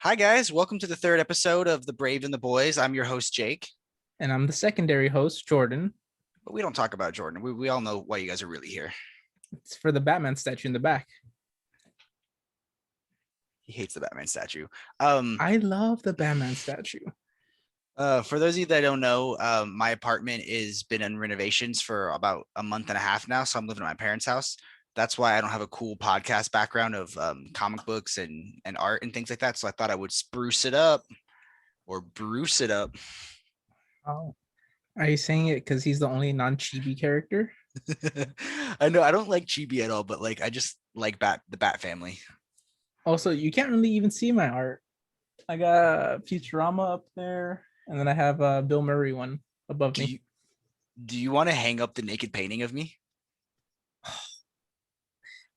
Hi, guys. Welcome to the third episode of The Brave and the Boys. I'm your host, Jake. And I'm the secondary host, Jordan. But we don't talk about Jordan. We all know why you guys are really here. It's for the Batman statue in the back. He hates the Batman statue. I love the Batman statue. For those of you that don't know, my apartment has been in renovations for about a month and a half now. So I'm living at my parents' house. That's why I don't have a cool podcast background of comic books and art and things like that. So I thought I would spruce it up or Bruce it up. Oh, are you saying it because he's the only non-chibi character? I know I don't like Chibi at all, but I just like the Bat family. Also, you can't really even see my art. I got Futurama up there, and then I have a Bill Murray one above Do you me. do you want to hang up the naked painting of me?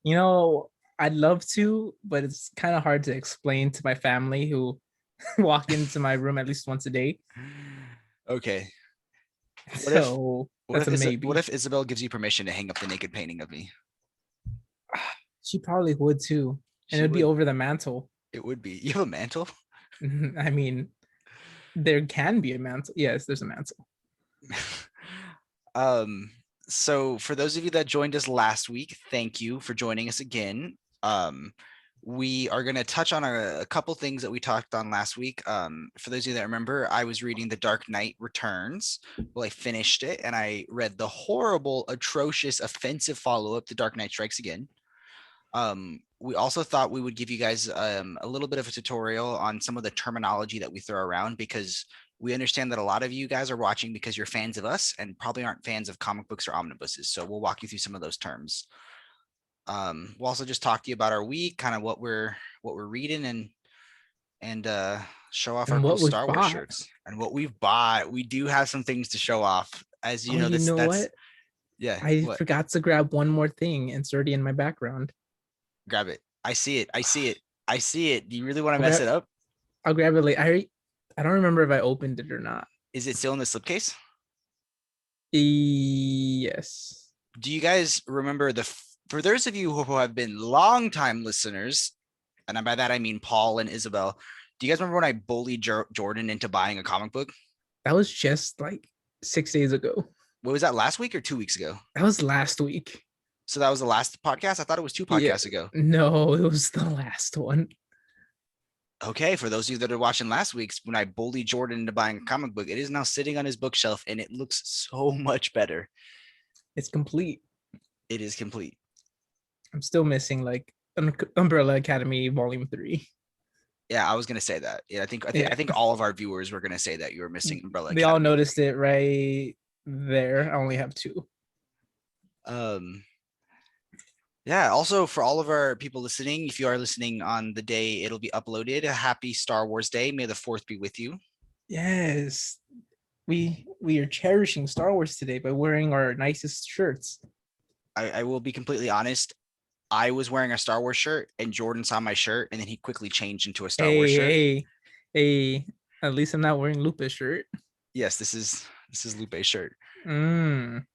You know, I'd love to, but it's kind of hard to explain to my family who walk into my room at least once a day. Okay. What if So what that's if a what maybe. if Isabel gives you permission to hang up the naked painting of me? She probably would too, and She it'd be would. over the mantle. It would be. You have a mantle? I mean, there can be a mantle. Yes, there's a mantle. um so for those of you that joined us last week, thank you for joining us again. We are going to touch on a couple things that we talked on last week. For those of you that remember, I was reading The Dark Knight Returns. Well, I finished it and I read the horrible, atrocious, offensive follow-up, The Dark Knight Strikes Again. We also thought we would give you guys a little bit of a tutorial on some of the terminology that we throw around, because we understand that a lot of you guys are watching because you're fans of us and probably aren't fans of comic books or omnibuses. So we'll walk you through some of those terms. We'll also just talk to you about our week, kind of what we're reading, and show off our And cool what we've Star Wars bought. shirts and what we've bought. We do have some things to show off. As you Oh, know, you this know that's what? yeah, I what? forgot to grab one more thing and it's already in my background. Grab it. I see it. I see it. I see it. Do you really want to I'll mess grab it up? I'll grab it later. I don't remember if I opened it or not. Is it still in the slipcase? Yes. Do you guys remember for those of you who have been longtime listeners, and by that I mean Paul and Isabel, do you guys remember when I bullied Jordan into buying a comic book? That was just like 6 days ago. What was that, last week or 2 weeks ago? That was last week. So that was the last podcast? I thought it was two Yeah. podcasts ago. No, it was the last one. Okay, for those of you that are watching last week's, when I bullied Jordan into buying a comic book, it is now sitting on his bookshelf and it looks so much better. It's complete. It is complete. I'm still missing like Umbrella Academy Volume 3. Yeah, I was gonna say that. Yeah, Yeah. I think all of our viewers were gonna say that you were missing Umbrella They all Academy. noticed it right there. I only have two. Um, yeah. Also, for all of our people listening, if you are listening on the day it'll be uploaded, a happy Star Wars Day. May the Fourth be with you. Yes. We are cherishing Star Wars today by wearing our nicest shirts. I will be completely honest. I was wearing a Star Wars shirt, and Jordan saw my shirt, and then he quickly changed into a Star Wars Hey, shirt. hey, hey. At least I'm not wearing Lupa's shirt. Yes, this is Lupe's shirt. Mm,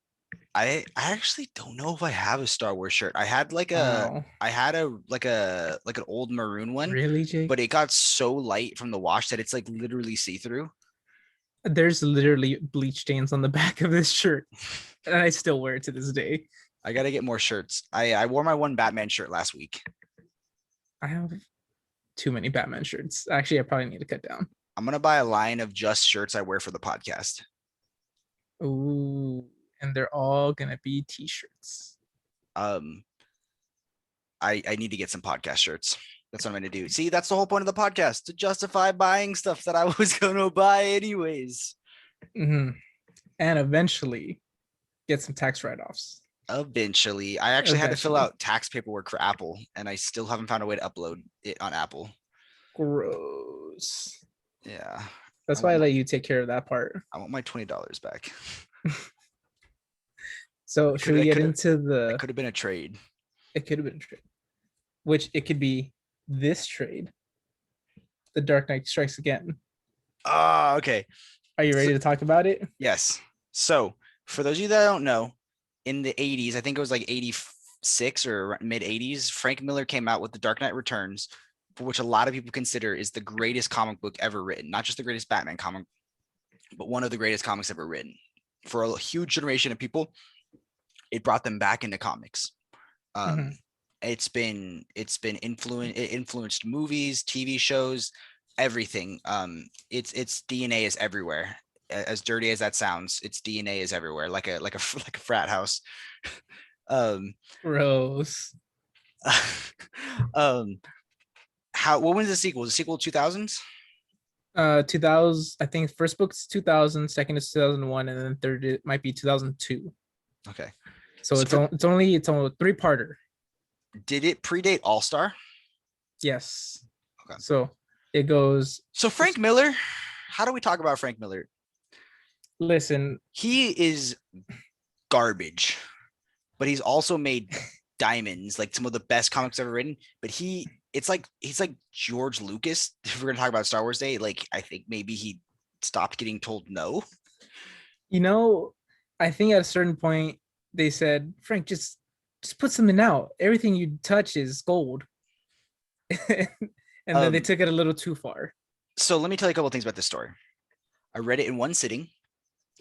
I actually don't know if I have a Star Wars shirt. wow. I had a like an old maroon one, Really, Jake? but it got so light from the wash that it's like literally see through. There's literally bleach stains on the back of this shirt, and I still wear it to this day. I gotta get more shirts. I wore my one Batman shirt last week. I have too many Batman shirts. Actually, I probably need to cut down. I'm gonna buy a line of just shirts I wear for the podcast. Ooh, and they're all gonna be t-shirts. Um, I need to get some podcast shirts. That's what I'm gonna do. See, that's the whole point of the podcast, to justify buying stuff that I was gonna buy anyways. Mm-hmm. And eventually get some tax write-offs. Eventually, I actually had to fill Eventually. out tax paperwork for Apple, and I still haven't found a way to upload it on Apple. Gross. Yeah, That's why I let you take care of that part. I want my $20 back. So should we get into It the? could have been a trade. It could have been a trade, which it could be this trade. The Dark Knight Strikes Again. Oh, okay. Are you ready So, to talk about it? yes. So, for those of you that don't know, in the 80s, I think it was like 86 or mid 80s, Frank Miller came out with The Dark Knight Returns. for which a lot of people consider is the greatest comic book ever written, not just the greatest Batman comic, but one of the greatest comics ever written. For a huge generation of people, it brought them back into comics. Mhm. It's been it influenced movies, TV shows, everything. Its DNA is everywhere. As dirty as that sounds, its DNA is everywhere, like a frat house. um, Gross. um, how what was the sequel? The sequel 2000s? 2000. I think first book's 2000, second is 2001, and then third it might be 2002. Okay. So So it's only a three-parter. did it predate All Star? Yes. Okay. So it goes. So Frank Miller, how do we talk about Frank Miller? Listen, He is garbage, but he's also made diamonds, like some of the best comics ever written. But he's like George Lucas. If we're gonna talk about Star Wars Day, like I think maybe he stopped getting told no. you know, I think at a certain point they said, Frank, just put something out. Everything you touch is gold. And then they Um, took it a little too far. so let me tell you a couple things about this story. I read it in one sitting.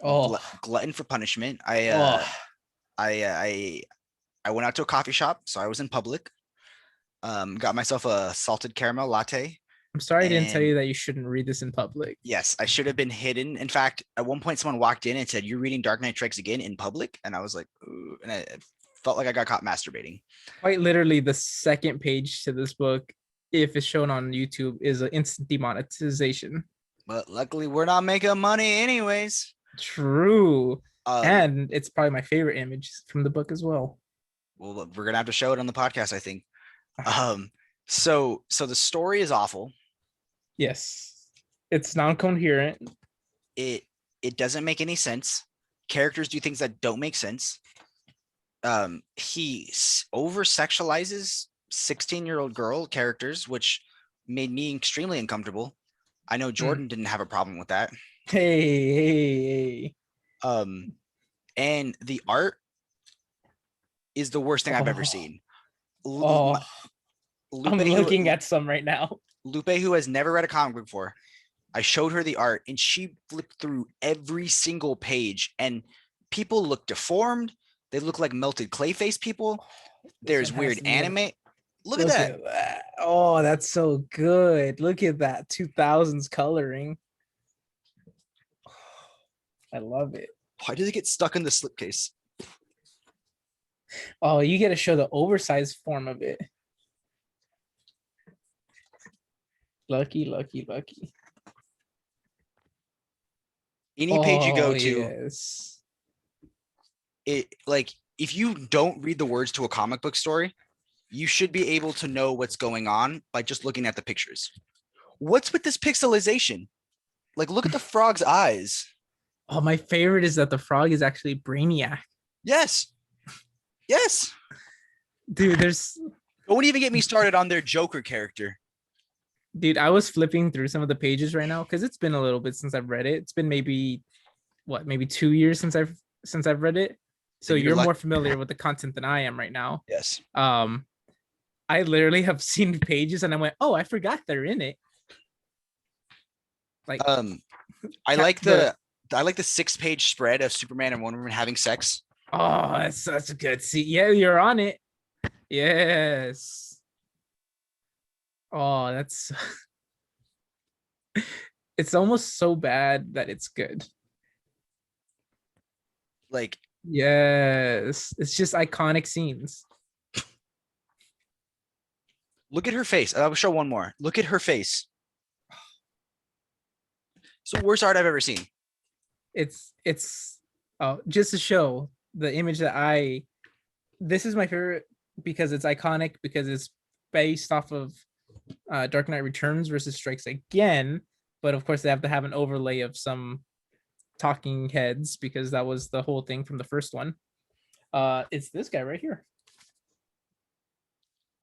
Oh, Glutton for punishment. oh, I went out to a coffee shop, so I was in public. Got myself a salted caramel latte. I'm sorry I didn't tell And you that you shouldn't read this in public. yes, I should have been hidden. In fact, at one point, someone walked in and said, "You're reading Dark Knight Strikes Again in public," and I was like, "Ooh," and I felt like I got caught masturbating. Quite literally, the second page to this book, if it's shown on YouTube, is an instant demonetization. But luckily, we're not making money anyways. True. Um, And it's probably my favorite image from the book as well. well, we're gonna have to show it on the podcast, I think. So the story is awful. Yes. It's non-coherent. It it doesn't make any sense. Characters do things that don't make sense. He over sexualizes 16-year-old girl characters, which made me extremely uncomfortable. I know Jordan didn't have a problem with that. Hey. And the art is the worst thing I've ever Oh, seen. oh, I'm looking at some right now. Lupe, who has never read a comic book before, I showed her the art and she flipped through every single page, and people look deformed. They look like melted clay face people. There's weird anime. Look at that. Oh, that's so good. Look at that 2000s coloring. I love it. Why did it get stuck in the slipcase? Oh, you get to show the oversized form of it. Lucky, lucky, lucky. Any page you go to, yes. it like if you don't read the words to a comic book story, you should be able to know what's going on by just looking at the pictures. What's with this pixelization? Like, look at the frog's eyes. Oh, my favorite is that the frog is actually Brainiac. Yes. Yes. Dude, there's Don't even get me started on their Joker character. dude, I was flipping through some of the pages right now because it's been a little bit since I've read it. It's been maybe 2 years since I've read it. So you're more familiar with the content than I am right now. Yes. I literally have seen pages and I went, oh, I forgot they're in it. Like I like the 6-page spread of Superman and Wonder Woman having sex. Oh, that's such a good scene. Yeah, you're on it. Yes. Oh, that's it's almost so bad that it's good. Like, yes, it's just iconic scenes. look at her face. I'll show one more. Look at her face. It's the worst art I've ever seen. It's just to show the image that this is my favorite because it's iconic, because it's based off of Dark Knight Returns versus Strikes Again, but of course they have to have an overlay of some talking heads because that was the whole thing from the first one. It's this guy right here.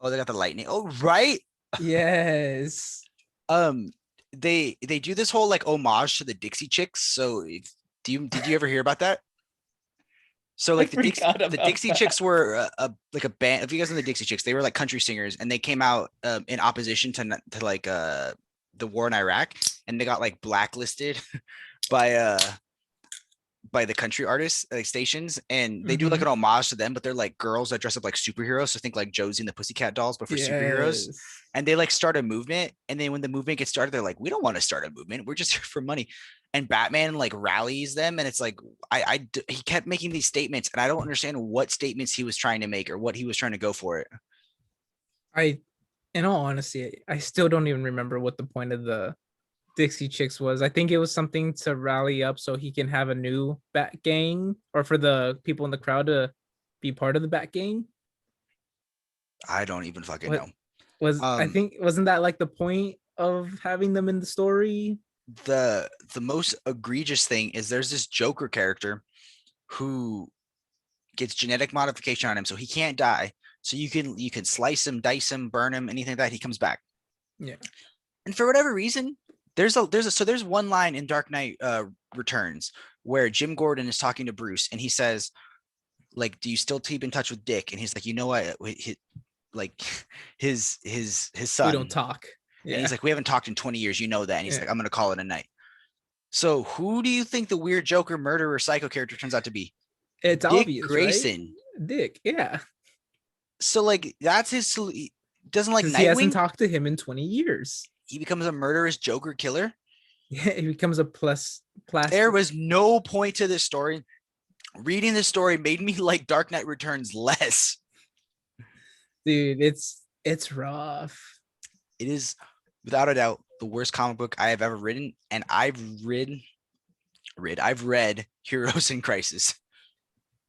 Oh, they got the lightning. Oh, right. Yes. They do this whole like homage to the Dixie Chicks. So did you ever hear about that? So I like forgot the about Dixie that. Chicks were like a band. If you guys know the Dixie Chicks, they were like country singers, and they came out in opposition to like the war in Iraq, and they got like blacklisted by the country artists like stations, and they do like Hmm. an homage to them, but they're like girls that dress up like superheroes. So think like Josie and the Pussycat Dolls, but for superheroes. Yes. And they like start a movement, and then when the movement gets started, they're like, "We don't want to start a movement. We're just here for money." And Batman like rallies them, and it's like he kept making these statements, and I don't understand what statements he was trying to make or what he was trying to go for it. I, in all honesty, I still don't even remember what the point of the Dixie Chicks was. I think it was something to rally up so he can have a new Bat Gang, or for the people in the crowd to be part of the Bat Gang. I don't even fucking What know. was, I Um, think, wasn't that like the point of having them in the story? the most egregious thing is there's this Joker character who gets genetic modification on him, so he can't die. So you can slice him, dice him, burn him, anything like that. He comes back, Yeah. and for whatever reason, there's one line in Dark Knight Returns where Jim Gordon is talking to Bruce, and he says, like, "Do you still keep in touch with Dick?" And he's like, "You know what? Like his We don't son." talk. And he's Yeah. like, "We haven't talked in 20 years. You know that." And he's Yeah. like, "I'm gonna call it a night." So who do you think the weird Joker murderer psycho character turns out to be? It's Dick obvious, right? Grayson. Dick. Yeah. So like that's his. He doesn't like Because he hasn't Nightwing. talked to him in 20 years. He becomes a murderous Joker killer. Yeah, he becomes a plus There plastic. was no point to this story. Reading this story made me like Dark Knight Returns less. Dude, it's rough. It is without a doubt the worst comic book I have ever written, and I've read Heroes in Crisis.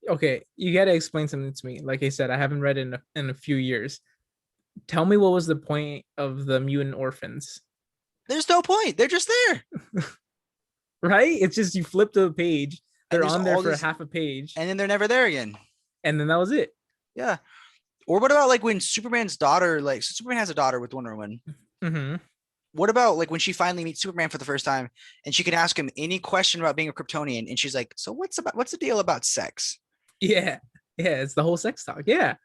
Okay, you got to explain something to me. Like I said, I haven't read it in a few years. Tell me what was the point of the mutant orphans? There's no point. They're just there, Right? It's just you flip to a page, and they're there's on there all for a these, half a page, and then they're never there again. and then that was it. Yeah. Or what about like when Superman's daughter, like so Superman has a daughter with Wonder Woman. Hmm. What about like when she finally meets Superman for the first time, and she can ask him any question about being a Kryptonian, and she's like, "So what's the deal about sex? Yeah. Yeah, it's the whole sex talk. Yeah.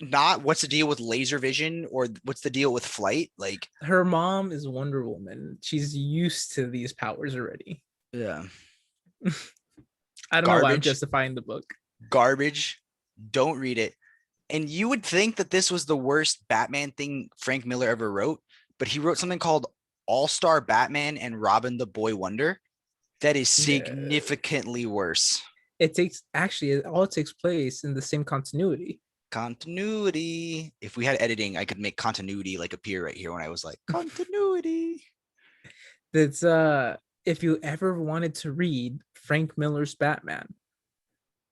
Not what's the deal with laser vision or what's the deal with flight?" Like, Her mom is Wonder Woman. She's used to these powers already. yeah, I don't know why I'm garbage, justifying the book. garbage. Don't read it. And you would think that this was the worst Batman thing Frank Miller ever wrote, but he wrote something called All Star Batman and Robin the Boy Wonder that is Yeah. significantly worse. It takes actually it all takes place in the same continuity. Continuity. If we had editing, I could make continuity like appear right here when I was like, continuity. That's if you ever wanted to read Frank Miller's Batman,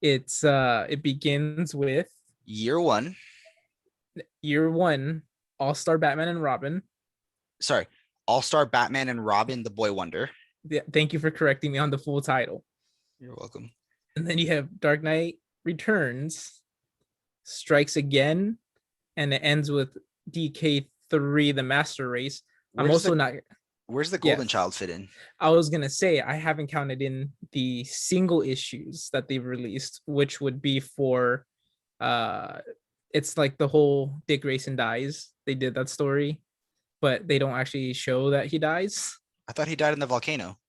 it begins with Year one. year one, All-Star Batman and Robin. Sorry. All Star Batman and Robin the Boy Wonder. Yeah, thank you for correcting me on the full title. You're welcome. And then you have Dark Knight Returns, Strikes Again, and it ends with DK3, the Master Race. I'm Where's also the not. Where's the Golden Yes, Child fit in? I was gonna say I haven't counted in the single issues that they've released, which would be for uh it's like the whole Dick Grayson dies. They did that story, but they don't actually show that he dies. I thought he died in the volcano.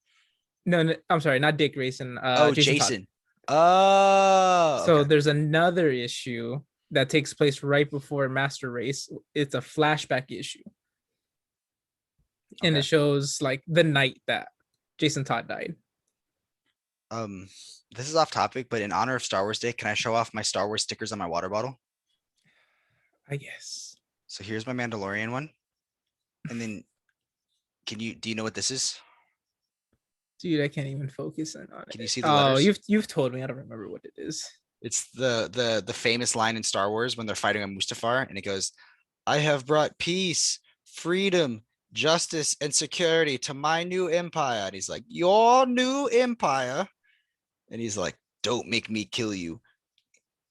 No, no, I'm sorry, not Dick Grayson, Oh, Jason Todd. Jason. Oh, So okay. there's another issue that takes place right before Master Race. It's a flashback issue, and Okay. it shows like the night that Jason Todd died. Um, this is off topic, but in honor of Star Wars Day, can I show off my Star Wars stickers on my water bottle? I guess. So here's my Mandalorian one. And then do you know what this is? Dude, I can't even focus on Can you it. see the Oh, letters? you've told me. I don't remember what it is. It's the famous line in Star Wars when they're fighting on Mustafar, and it goes, "I have brought peace, freedom, justice, and security to my new empire." And he's like, "Your new empire?" And he's like, "Don't make me kill you.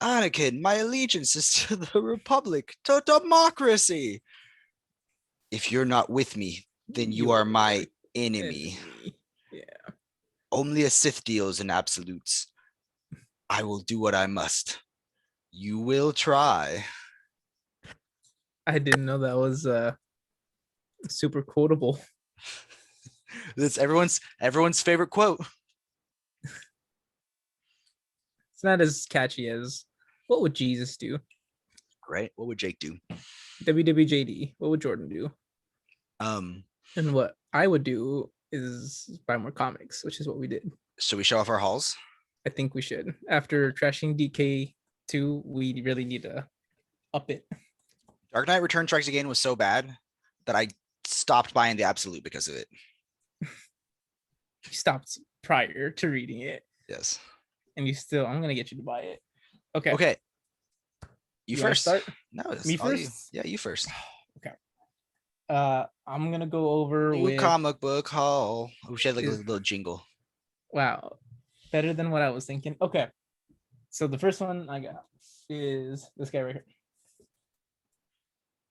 Anakin, my allegiance is to the Republic, to democracy. If you're not with me, then you are Your my enemy. enemy. Yeah. Only a Sith deals in absolutes. I will do what I must. You will try. I didn't know that was super quotable. That's everyone's favorite quote. It's not as catchy as what would Jesus do? Right? What would Jake do? WWJD. What would Jordan do? Um, And what I would do is buy more comics, which is what we did. should we show off our hauls? I think we should. After trashing DK2, we really need to up it. Dark Knight Return Strikes Again was so bad that I stopped buying the Absolute because of it. You stopped prior to reading it, Yes. and you still. I'm gonna get you to buy it. Okay. Okay. You You wanna first. start? No, it's Me all you. first? Yeah, you first. Okay. I'm gonna go over New with comic book haul. We should have like a is little jingle. wow, better than what I was thinking. Okay. So the first one I got is this guy right here.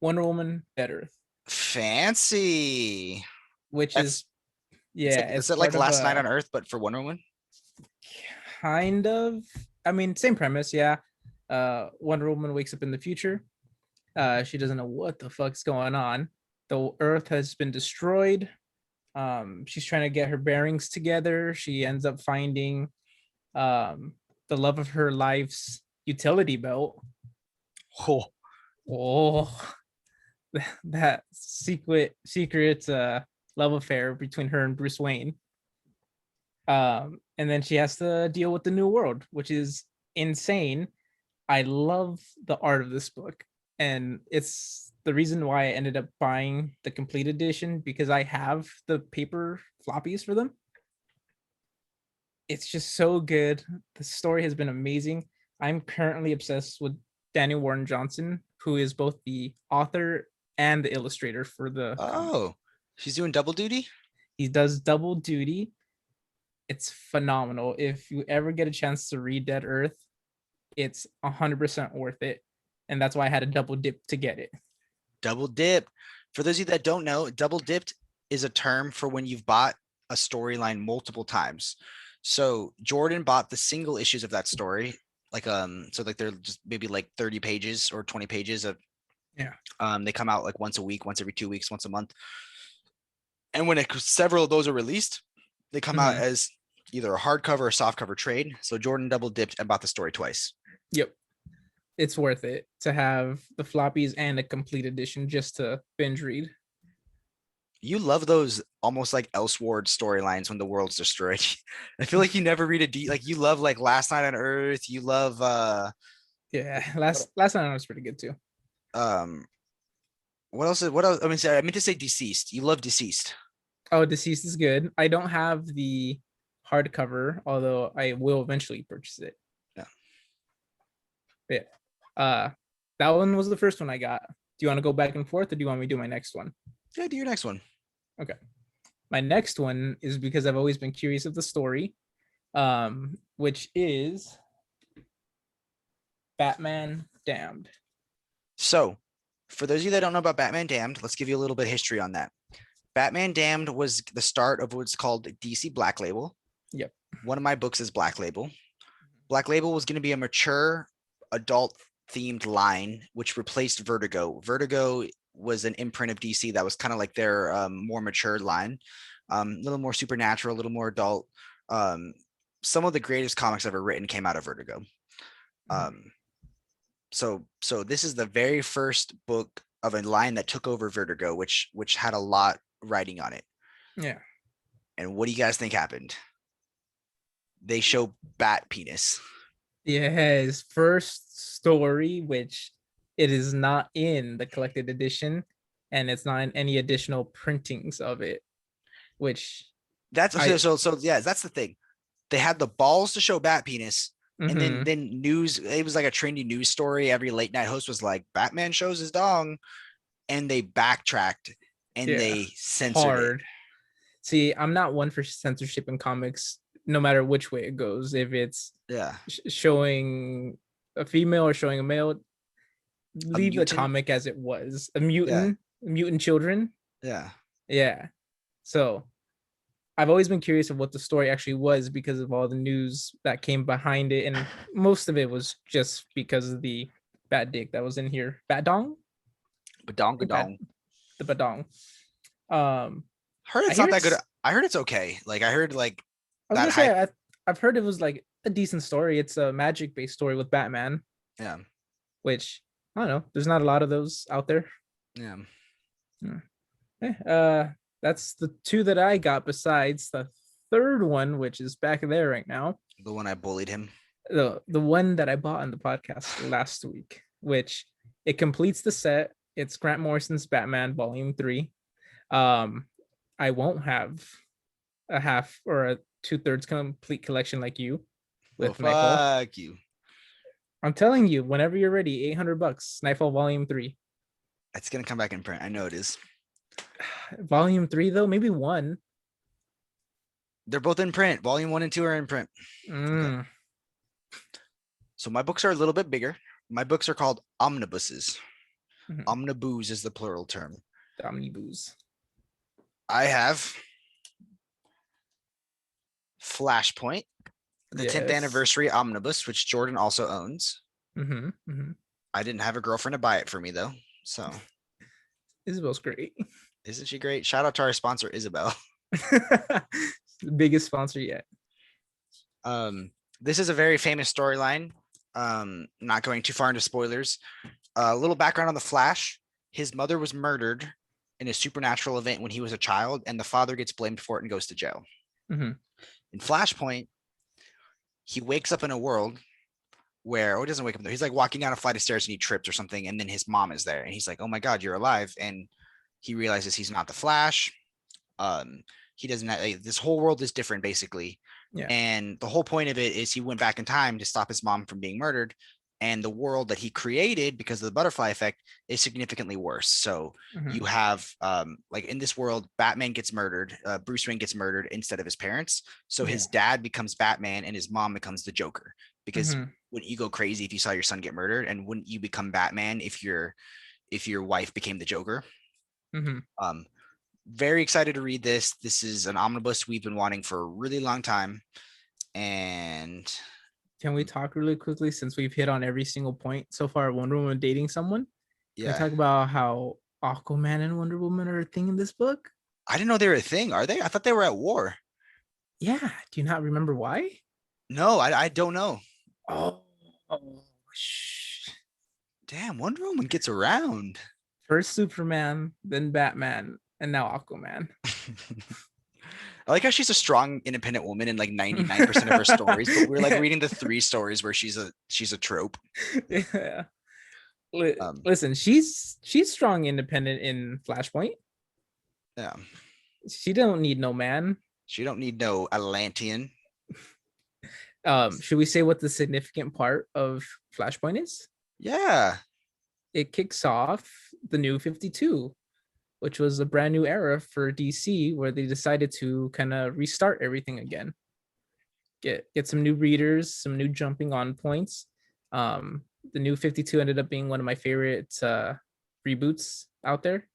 Wonder Woman Dead Earth, Fancy. which That's is yeah, is it's it like part of Last Night on a Earth, but for Wonder Woman? kind of. I mean, same premise, yeah. Wonder Woman wakes up in the future. She doesn't know what the fuck's going on. The Earth has been destroyed. She's trying to get her bearings together. She ends up finding the love of her life's utility belt. Oh, Oh, that secret love affair between her and Bruce Wayne. And then she has to deal with the new world, which is insane. I love the art of this book, and it's the reason why I ended up buying the complete edition because I have the paper floppies for them. It's just so good. The story has been amazing. I'm currently obsessed with Daniel Warren Johnson, who is both the author and the illustrator for the comic. oh, she's doing double duty. He does double duty. It's phenomenal. If you ever get a chance to read Dead Earth, it's 100% worth it. And that's why I had a double dip to get it. Double dip. For those of you that don't know, double dipped is a term for when you've bought a storyline multiple times. So Jordan bought the single issues of that story, like so like they're just maybe like 30 pages or 20 pages of Yeah. they come out like once a week, once every 2 weeks, once a month. And when several of those are released, they come out as either a hardcover or softcover trade. So Jordan double dipped and bought the story twice. Yep. It's worth it to have the floppies and a complete edition just to binge read. You love those almost like Elseworld storylines when the world's destroyed. I feel like you never read like you love like Last Night on Earth. You love Yeah, last night was pretty good too. um what else? I mean, sorry, I meant to say Deceased. You love Deceased. Oh, Deceased is good. I don't have the hardcover, although I will eventually purchase it. Yeah. Yeah. That one was the first one I got. Do you want to go back and forth, or do you want me to do my next one? Yeah, do your next one. Okay. My next one is because I've always been curious of the story, which is Batman Damned. So, for those of you that don't know about Batman Damned, let's give you a little bit of history on that. Batman Damned was the start of what's called DC Black Label. Yep. One of my books is Black Label. Black Label was going to be a mature adult themed line, which replaced Vertigo. Vertigo was an imprint of DC that was kind of like their more mature line, a little more supernatural, a little more adult. Some of the greatest comics ever written came out of Vertigo. So this is the very first book of a line that took over Vertigo, which had a lot writing on it. Yeah. And what do you guys think happened? They show bat penis. Yeah, his first story, which it is not in the collected edition, and it's not in any additional printings of it. Which that's so yeah, that's the thing. They had the balls to show bat penis, and then news. It was like a trendy news story. Every late night host was like, "Batman shows his dong," and they backtracked and they censored it. See, I'm not one for censorship in comics, no matter which way it goes. If it's showing a female or showing a male, leave the comic as it was. A mutant children. Yeah. So I've always been curious of what the story actually was because of all the news that came behind it, and most of it was just because of the bad dick that was in here. Bat dong? I think bad Badongadong. the badong. Um, Heard I it's hear not that good. it's. I heard it's okay. Like I heard like I was that gonna hype. say I've heard it was like a decent story. It's a magic based story with Batman, Yeah. which I don't know. There's not a lot of those out there. Yeah. Hmm. That's the two that I got. Besides the third one, which is back there right now, The one I bullied him. the one that I bought on the podcast last week, which it completes the set. It's Grant Morrison's Batman Volume 3. Um, I won't have a half or a two-thirds complete collection like you Well, with Nightfall. fuck you. I'm telling you, whenever you're ready, $800, Nightfall Volume 3. It's gonna come back in print. I know it is. Volume 3 though, maybe one. They're both in print. Volume 1 and 2 are in print. Mm. So my books are a little bit bigger. My books are called omnibuses. Mhm. Omnibus is the plural term. Omnibus. I have Flashpoint, the 10th Yes. anniversary omnibus, which Jordan also owns. Mm-hmm. Mm-hmm. I didn't have a girlfriend to buy it for me though. So Isabel's great. isn't she great? Shout out to our sponsor, Isabel. The biggest sponsor yet. This is a very famous storyline. Not going too far into spoilers. A little background on the Flash. His mother was murdered in a supernatural event when he was a child, and the father gets blamed for it and goes to jail. Mm-hmm. In Flashpoint, he wakes up in a world where, oh, he doesn't wake up there. He's like walking down a flight of stairs and he trips or something, and then his mom is there, and he's like, "Oh my God, you're alive!" And he realizes he's not the Flash. He doesn't have, like, this whole world is different basically. Yeah. And the whole point of it is he went back in time to stop his mom from being murdered. And the world that he created because of the butterfly effect is significantly worse. So Mm-hmm. you have like in this world, Batman gets murdered, Bruce Wayne gets murdered instead of his parents. So Yeah. his dad becomes Batman and his mom becomes the Joker. Because Mm-hmm. wouldn't you go crazy if you saw your son get murdered? And wouldn't you become Batman if your wife became the Joker? Mm-hmm. Very excited to read this. This is an omnibus we've been wanting for a really long time. And Can we talk really quickly since we've hit on every single point so far? Wonder Woman dating someone. Can we yeah, talk about how Aquaman and Wonder Woman are a thing in this book? I didn't know they were a thing. Are they? I thought they were at war. Yeah. Do you not remember why? No, I don't know. Oh, shh. Damn, Wonder Woman gets around. First Superman, then Batman, and now Aquaman. I like how she's a strong, independent woman in like 99% of her stories, but we're like reading the 3 stories where she's a trope. Yeah. Um, Listen, she's strong, independent in Flashpoint. yeah, She don't need no man. she don't need no Atlantean. Should we say what the significant part of Flashpoint is? Yeah, It kicks off the new 52, which was a brand new era for DC where they decided to kind of restart everything again. Get some new readers, some new jumping on points. The new 52 ended up being one of my favorite reboots out there,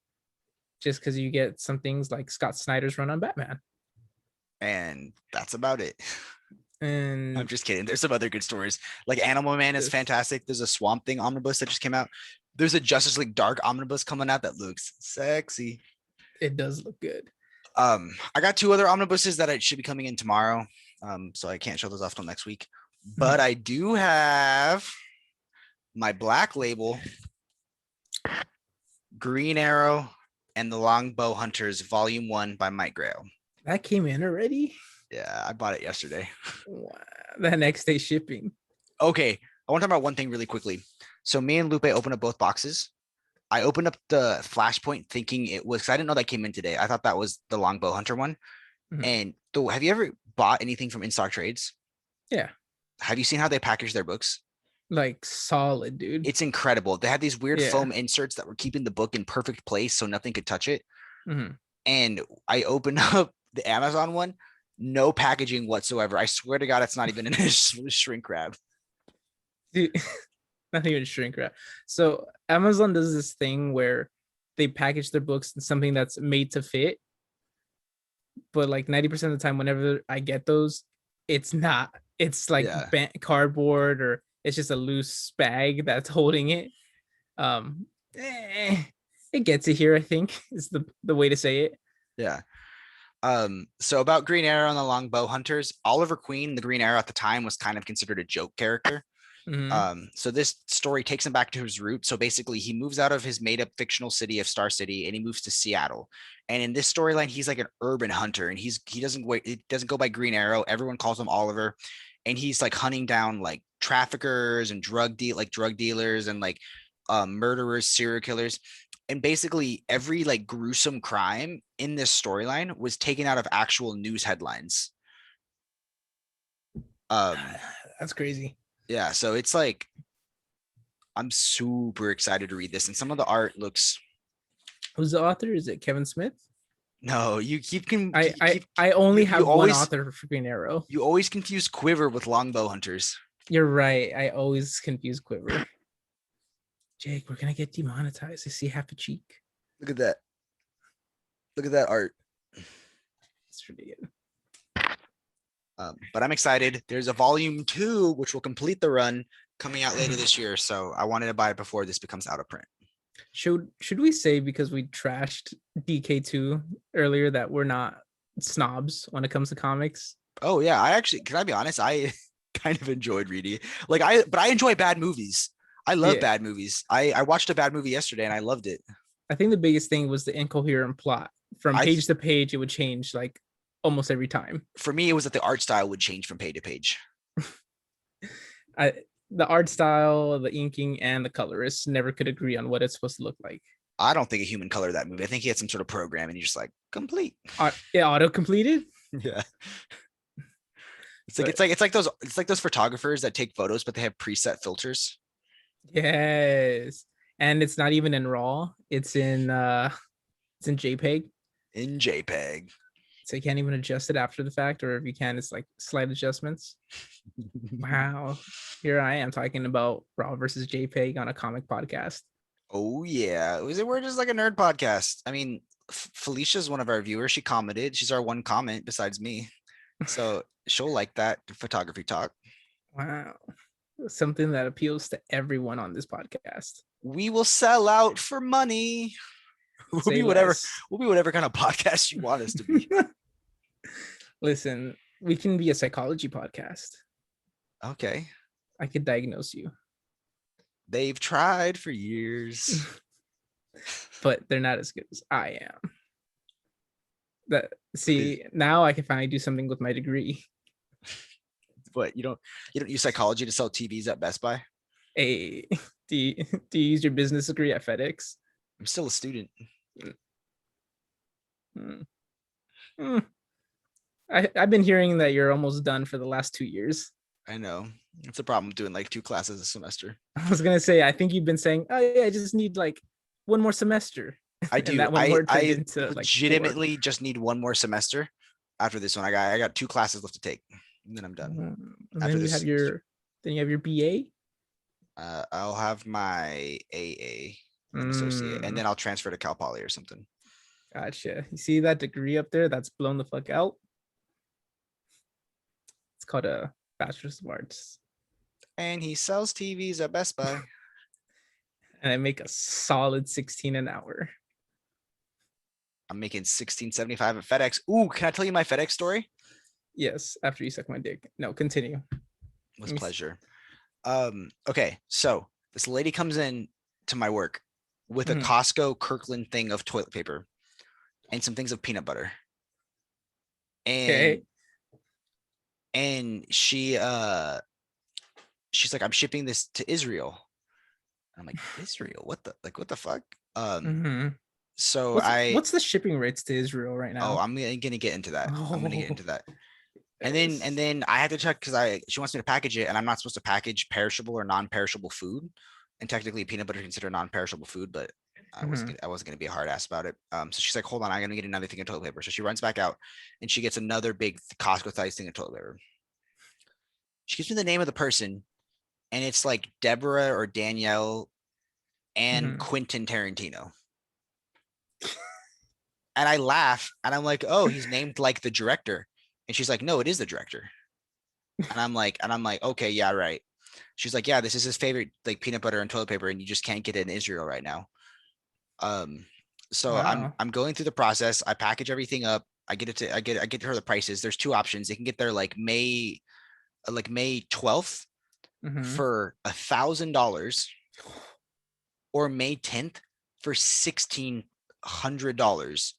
just because you get some things like Scott Snyder's run on Batman. and that's about it. I'm And just kidding. There's some other good stories. Like Animal Man is Yes. fantastic. There's a Swamp Thing omnibus that just came out. There's a Justice League Dark omnibus coming out that looks sexy. it does look good. I got 2 other omnibuses that I should be coming in tomorrow. So I can't show those off till next week. But I do have my Black Label, Green Arrow, and the Longbow Hunters Volume 1 by Mike Grail. That came in already. Yeah, I bought it yesterday. Wow. That next day shipping. Okay, I want to talk about one thing really quickly. So me and Lupe opened up both boxes. I opened up the Flashpoint thinking it was, because I didn't know that came in today. I thought that was the Longbow Hunter one. Mhm. And though, have you ever bought anything from In Stock Trades? Yeah, Have you seen how they package their books? like solid, dude. It's incredible. They had these weird Yeah. foam inserts that were keeping the book in perfect place so nothing could touch it. Mhm. And I opened up the Amazon one, no packaging whatsoever. I swear to God, it's not even in a shrink wrap. Dude, not even shrink wrap. So Amazon does this thing where they package their books in something that's made to fit. but like 90% of the time, whenever I get those, it's not. It's like Yeah. cardboard, or it's just a loose bag that's holding it. Um, eh, it gets it here. I think is the way to say it. Yeah. So about Green Arrow and the Longbow Hunters, Oliver Queen, the Green Arrow at the time, was kind of considered a joke character. Mhm. So this story takes him back to his roots. So basically, he moves out of his made-up fictional city of Star City and he moves to Seattle. And in this storyline, he's like an urban hunter, and he doesn't wait. It doesn't go by Green Arrow. Everyone calls him Oliver, and he's like hunting down like traffickers and drug dealers and like murderers, serial killers. And basically, every like gruesome crime in this storyline was taken out of actual news headlines. Um, That's crazy. yeah, so it's like I'm super excited to read this, and some of the art looks. Who's the author? Is it Kevin Smith? No, you I you I keep I only you have one always author for Green Arrow. confuse Quiver with Longbow Hunters. You're right. I always confuse Quiver. Jake, we're gonna get demonetized. I see half a cheek. Look at that. Look at that art. It's really good. But I'm excited. There's a volume 2, which will complete the run, coming out later this year. So I wanted to buy it before this becomes out of print. Should we say, because we trashed DK2 earlier, that we're not snobs when it comes to comics? Oh yeah, I actually, can I be honest? I kind of enjoyed reading. But I enjoy bad movies. I love Yeah. bad movies. I watched a bad movie yesterday and I loved it. I think the biggest thing was the incoherent plot. From I page to page, it would change like almost every time. For me, it was that the art style would change from page to page. I the art style, the inking, and the colorists never could agree on what it's supposed to look like. I don't think a human colored that movie. I think he had some sort of program and he's just like complete. Yeah, auto completed. Yeah. But It's like those photographers that take photos, but they have preset filters. yes, and it's not even in RAW. It's in JPEG, In JPEG. so you can't even adjust it after the fact, or if you can, it's like slight adjustments. Wow, here I am talking about RAW versus JPEG on a comic podcast. Oh yeah. We're just like a nerd podcast. I mean, Felicia's one of our viewers. She commented. She's our one comment besides me. So she'll like that photography talk. Wow, something that appeals to everyone on this podcast. We will sell out for money. Say less. We'll be whatever kind of podcast you want us to be. Listen, we can be a psychology podcast. Okay. I could diagnose you. They've tried for years. But they're not as good as I am. Now I can finally do something with my degree. But you don't use psychology to sell TVs at Best Buy? Hey, do you use your business degree at FedEx? I'm still a student. I've been hearing that you're almost done for the last 2 years. I know. It's a problem doing like 2 classes a semester. I was gonna say, I think you've been saying, oh yeah, I just need like one more semester. I do. And that one more turned I into like legitimately just need one more semester after this one. I got 2 classes left to take, and then I'm done. And After then you this, have your BA. I'll have my AA, an associate, and then I'll transfer to Cal Poly or something. Gotcha. You see that degree up there? That's blown the fuck out. It's called a Bachelor's of Arts. And he sells TVs at Best Buy. And I make a solid 16 an hour. I'm making $16.75 at FedEx. Ooh, can I tell you my FedEx story? Yes, after you suck my dick. No, continue. With pleasure. Okay, so this lady comes in to my work with a Costco Kirkland thing of toilet paper and some things of peanut butter. And she's like, I'm shipping this to Israel. I'm like, Israel? What the fuck? So what's the shipping rates to Israel right now? Oh, I'm gonna get into that. I'm gonna get into that. And then I have to check because she wants me to package it, and I'm not supposed to package perishable or non-perishable food. And technically, peanut butter is considered non-perishable food, but I wasn't gonna be a hard ass about it. So she's like, "Hold on, I'm gonna get another thing of toilet paper." So she runs back out, and she gets another big Costco-sized thing of toilet paper. She gives me the name of the person, and it's like Deborah or Danielle and Quentin Tarantino. And I laugh and I'm like, oh, he's named like the director. And she's like, no, it is the director. And I'm like, okay, yeah, right. She's like, yeah, this is his favorite like peanut butter and toilet paper, and you just can't get it in Israel right now. Um, so I'm Wow. I'm going through the process. I package everything up. I get her the prices. There's two options. They can get there like May 12th Mm-hmm. for $1,000 or May 10th for $1,600.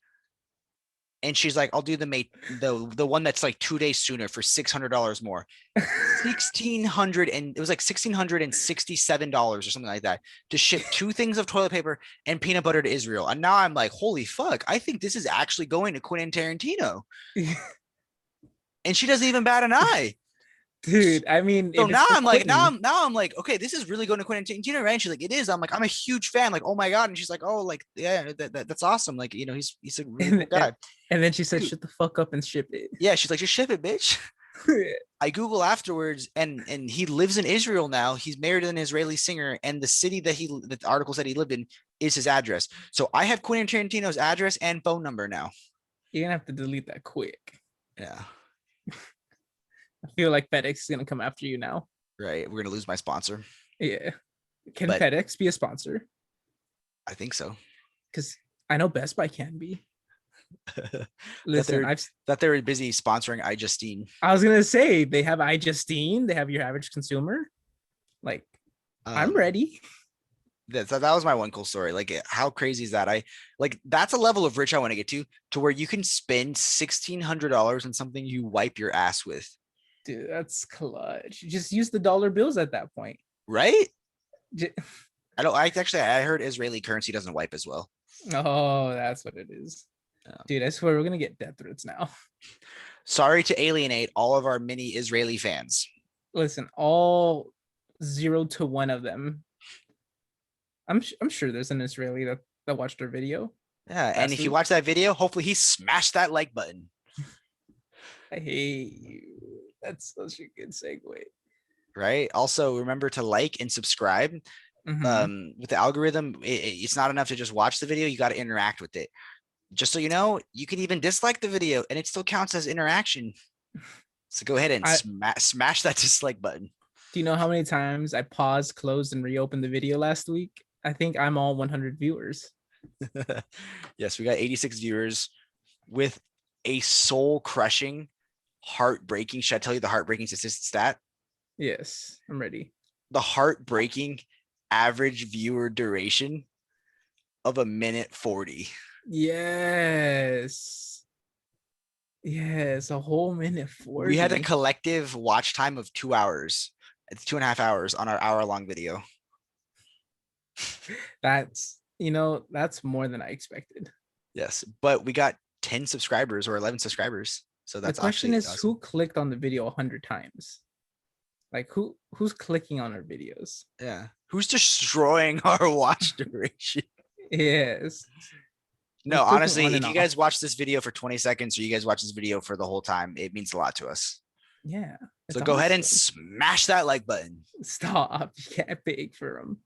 And she's like, I'll do the one that's like 2 days sooner for $600 more. 1600 and it was like $1,667 or something like that to ship two things of toilet paper and peanut butter to Israel. And now I'm like, holy fuck, I think this is actually going to Quentin Tarantino. And she doesn't even bat an eye. Dude, I mean, So if it's now for I'm like, now Quentin, I'm now I'm like, okay, this is really going to Quentin Tarantino, right? And she's like, it is. I'm like, I'm a huge fan. Like, oh my god. And she's like, oh, like, yeah, that's awesome. Like, he's a really cool and, and guy. and then she said, Dude, "Shut the fuck up and ship it." yeah, she's like, just ship it, bitch. I Google afterwards, and he lives in Israel now. He's married to an Israeli singer, and the city that the article said he lived in is his address. So I have Quentin Tarantino's address and phone number now. You're gonna have to delete that quick. Yeah, I feel like FedEx is gonna come after you now. right. We're gonna lose my sponsor, Yeah. Can but FedEx be a sponsor? I think so. Because I know Best Buy can be. that Listen, they're busy sponsoring iJustine. I was gonna say they have iJustine, they have your average consumer. Like, I'm Um, ready. that was my one cool story. Like, how crazy is that? I like that's a level of rich I want to get to where you can spend $1,600 on something you wipe your ass with, Dude, that's clutch. You just use the dollar bills at that point. right? J- I heard Israeli currency doesn't wipe as well. Oh, that's what it is. Yeah. Dude, I swear we're gonna get death threats now. Sorry to alienate all of our mini Israeli fans. Listen, all 0 to 1 of them. I'm sure there's an Israeli that watched our video Yeah, and last if you week. watch that video, hopefully he smashed that like button. I hate you. That's such a good segue. Right. Also, remember to like and subscribe. Mm-hmm. With the algorithm, it's not enough to just watch the video. You got to interact with it. Just so you know, you can even dislike the video, and it still counts as interaction. So go ahead and I smash that dislike button. Do you know how many times I paused, closed, and reopened the video last week? I think I'm all 100 viewers. Yes, we got 86 viewers with a soul crushing, heartbreaking. Should I tell you the heartbreaking stat? Yes, I'm ready. The heartbreaking average viewer duration of 1 minute 40. Yes. Yes, a whole minute We had a 40. collective watch time of 2 hours. It's 2.5 hours on our hour-long video. That's more than I expected. Yes, but we got 10 subscribers or 11 subscribers. So The that's question actually is awesome. who clicked on the video 100 times? Like who's clicking on our videos? Yeah. Who's destroying our watch duration? Yes. No, Who's clicking on honestly, and if you guys off? watch this video for 20 seconds or you guys watch this video for the whole time, it means a lot to us. Yeah, So it's go ahead and awesome. smash that like button. Stop. You can't beg for them.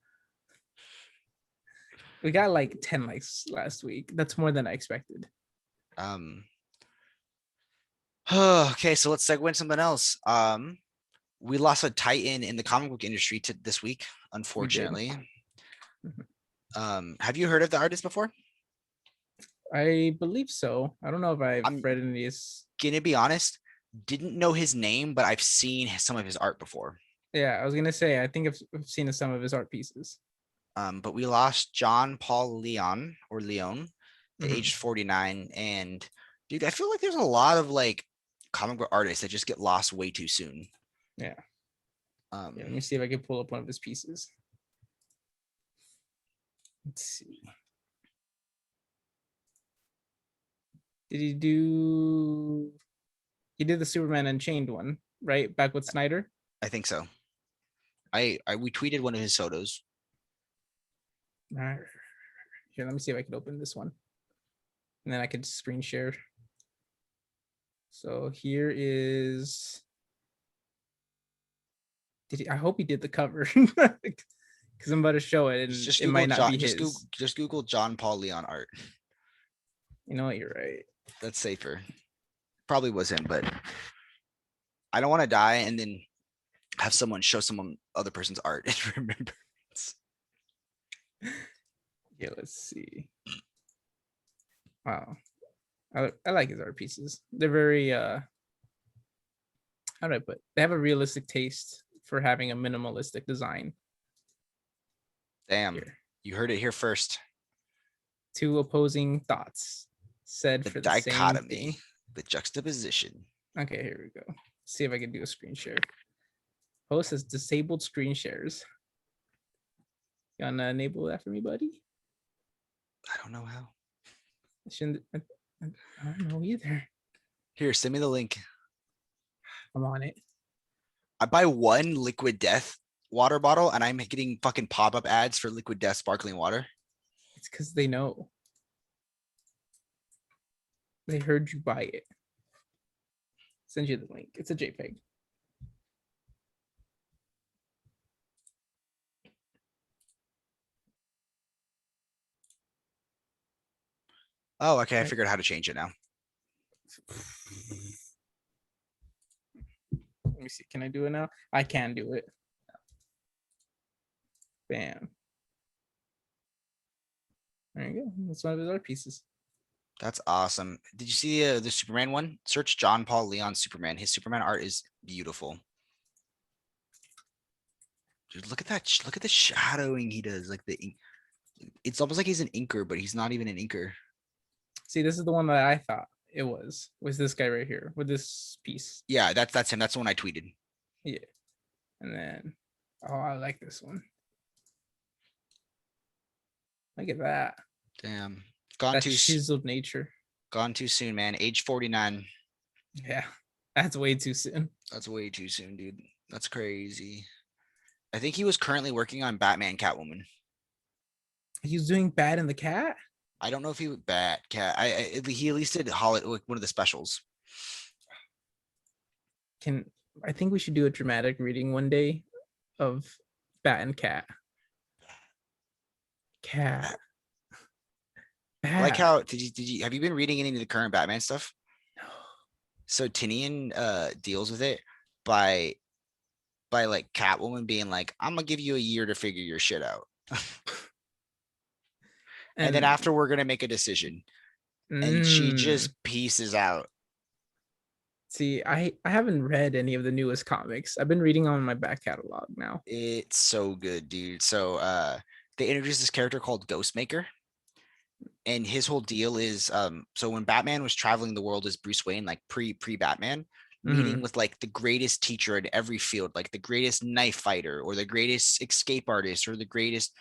We got like 10 likes last week. That's more than I expected. Um, okay, so let's segue into something else. We lost a titan in the comic book industry this week, We did. unfortunately. Mhm. Have you heard of the artist before? I believe so. I don't know if I've I'm read any of these. gonna be honest, didn't know his name, but I've seen some of his art before. Yeah, I was gonna say I think I've seen some of his art pieces. But we lost John Paul Leon, at Mm-hmm. age 49. And dude, I feel like there's a lot of like comic book artists that just get lost way too soon. Yeah. Um, Yeah. Let me see if I can pull up one of his pieces. Let's see. Did he do? He did the Superman Unchained one, right? Back with Snyder. I think so. We tweeted one of his photos. All right. Here, let me see if I can open this one, and then I could screen share. So here is. I hope he did the cover because I'm about to show it, and Just it Google might not John. be his. Just Google John Paul Leon art. You know what? You're right. That's safer. Probably was him, but I don't want to die and then have someone show someone other person's art and remember. Yeah, let's see. Wow. I like his art pieces. They're very how do I put? They have a realistic taste for having a minimalistic design. Damn, Here, you heard it here first. two opposing thoughts said The for the same thing. dichotomy, the juxtaposition. Okay, here we go. See if I can do a screen share. Host has disabled screen shares. You wanna enable that for me, buddy? I don't know how. I shouldn't. I don't know either. Here, send me the link. I'm on it. I buy one Liquid Death water bottle and I'm getting fucking pop-up ads for Liquid Death sparkling water. It's because they know. They heard you buy it. Send you the link. It's a JPEG. Oh, okay. I figured out how to change it now. Let me see. Can I do it now? I can do it. Bam. There you go. That's one of his art pieces. That's awesome. Did you see the Superman one? Search John Paul Leon Superman. His Superman art is beautiful. Dude, look at that. Look at the shadowing he does. Like it's almost like he's an inker, but he's not even an inker. See, this is the one that I thought it was this guy right here with this piece. Yeah, that's him. That's the one I tweeted. Yeah. And then, oh, I like this one. Look at that. Damn. Gone That too chiseled nature. Gone too soon, man. Age 49. Yeah. That's way too soon. That's way too soon, dude. That's crazy. I think he was currently working on Batman Catwoman. He was doing Bad in the Cat? I don't know if he was Bat Cat. He at least did one of the specials. I think we should do a dramatic reading one day of Bat and Cat. Cat. Bat. I like how did you have you been reading any of the current Batman stuff? No. So Tinian deals with it by like Catwoman being like, I'm gonna give you a year to figure your shit out. And then after we're gonna make a decision. And she just pieces out. See, I haven't read any of the newest comics. I've been reading on my back catalog now. It's so good, dude. So they introduced this character called Ghostmaker. And his whole deal is so when Batman was traveling the world as Bruce Wayne, like pre-Batman, meeting with like the greatest teacher in every field, like the greatest knife fighter or the greatest escape artist or the greatest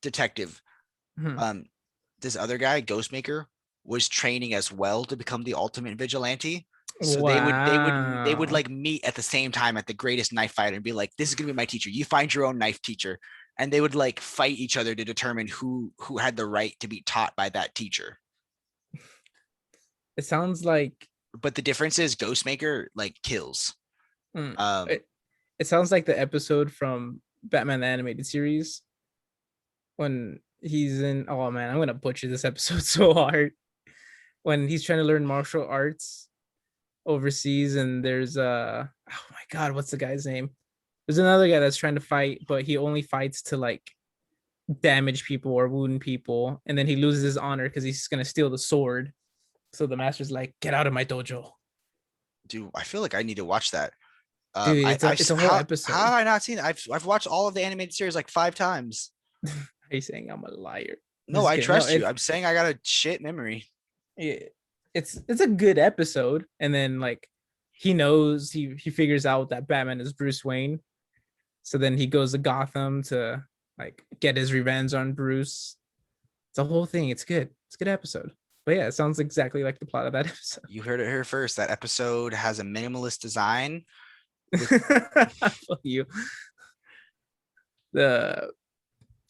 detective. This other guy, Ghostmaker, was training as well to become the ultimate vigilante. So they would like meet at the same time at the greatest knife fighter and be like, this is gonna be my teacher. You find your own knife teacher. And they would like fight each other to determine who had the right to be taught by that teacher. It sounds like, but the difference is Ghostmaker like kills. It sounds like the episode from Batman the Animated Series when he's in, oh man, I'm gonna butcher this episode so hard. When he's trying to learn martial arts overseas, and there's oh my god, what's the guy's name? There's another guy that's trying to fight, but he only fights to like damage people or wound people, and then he loses his honor because he's gonna steal the sword. So the master's like, "Get out of my dojo." Dude, I feel like I need to watch that. Dude, it's a whole episode. How have I not seen it? I've watched all of the animated series like 5 times. Are you saying I'm a liar? No, I trust you. I'm saying I got a shit memory. Yeah, it's a good episode, and then like he knows he figures out that Batman is Bruce Wayne, so then he goes to Gotham to like get his revenge on Bruce. It's a whole thing. It's good. It's a good episode. But yeah, it sounds exactly like the plot of that episode. You heard it here first. That episode has a minimalist design. You.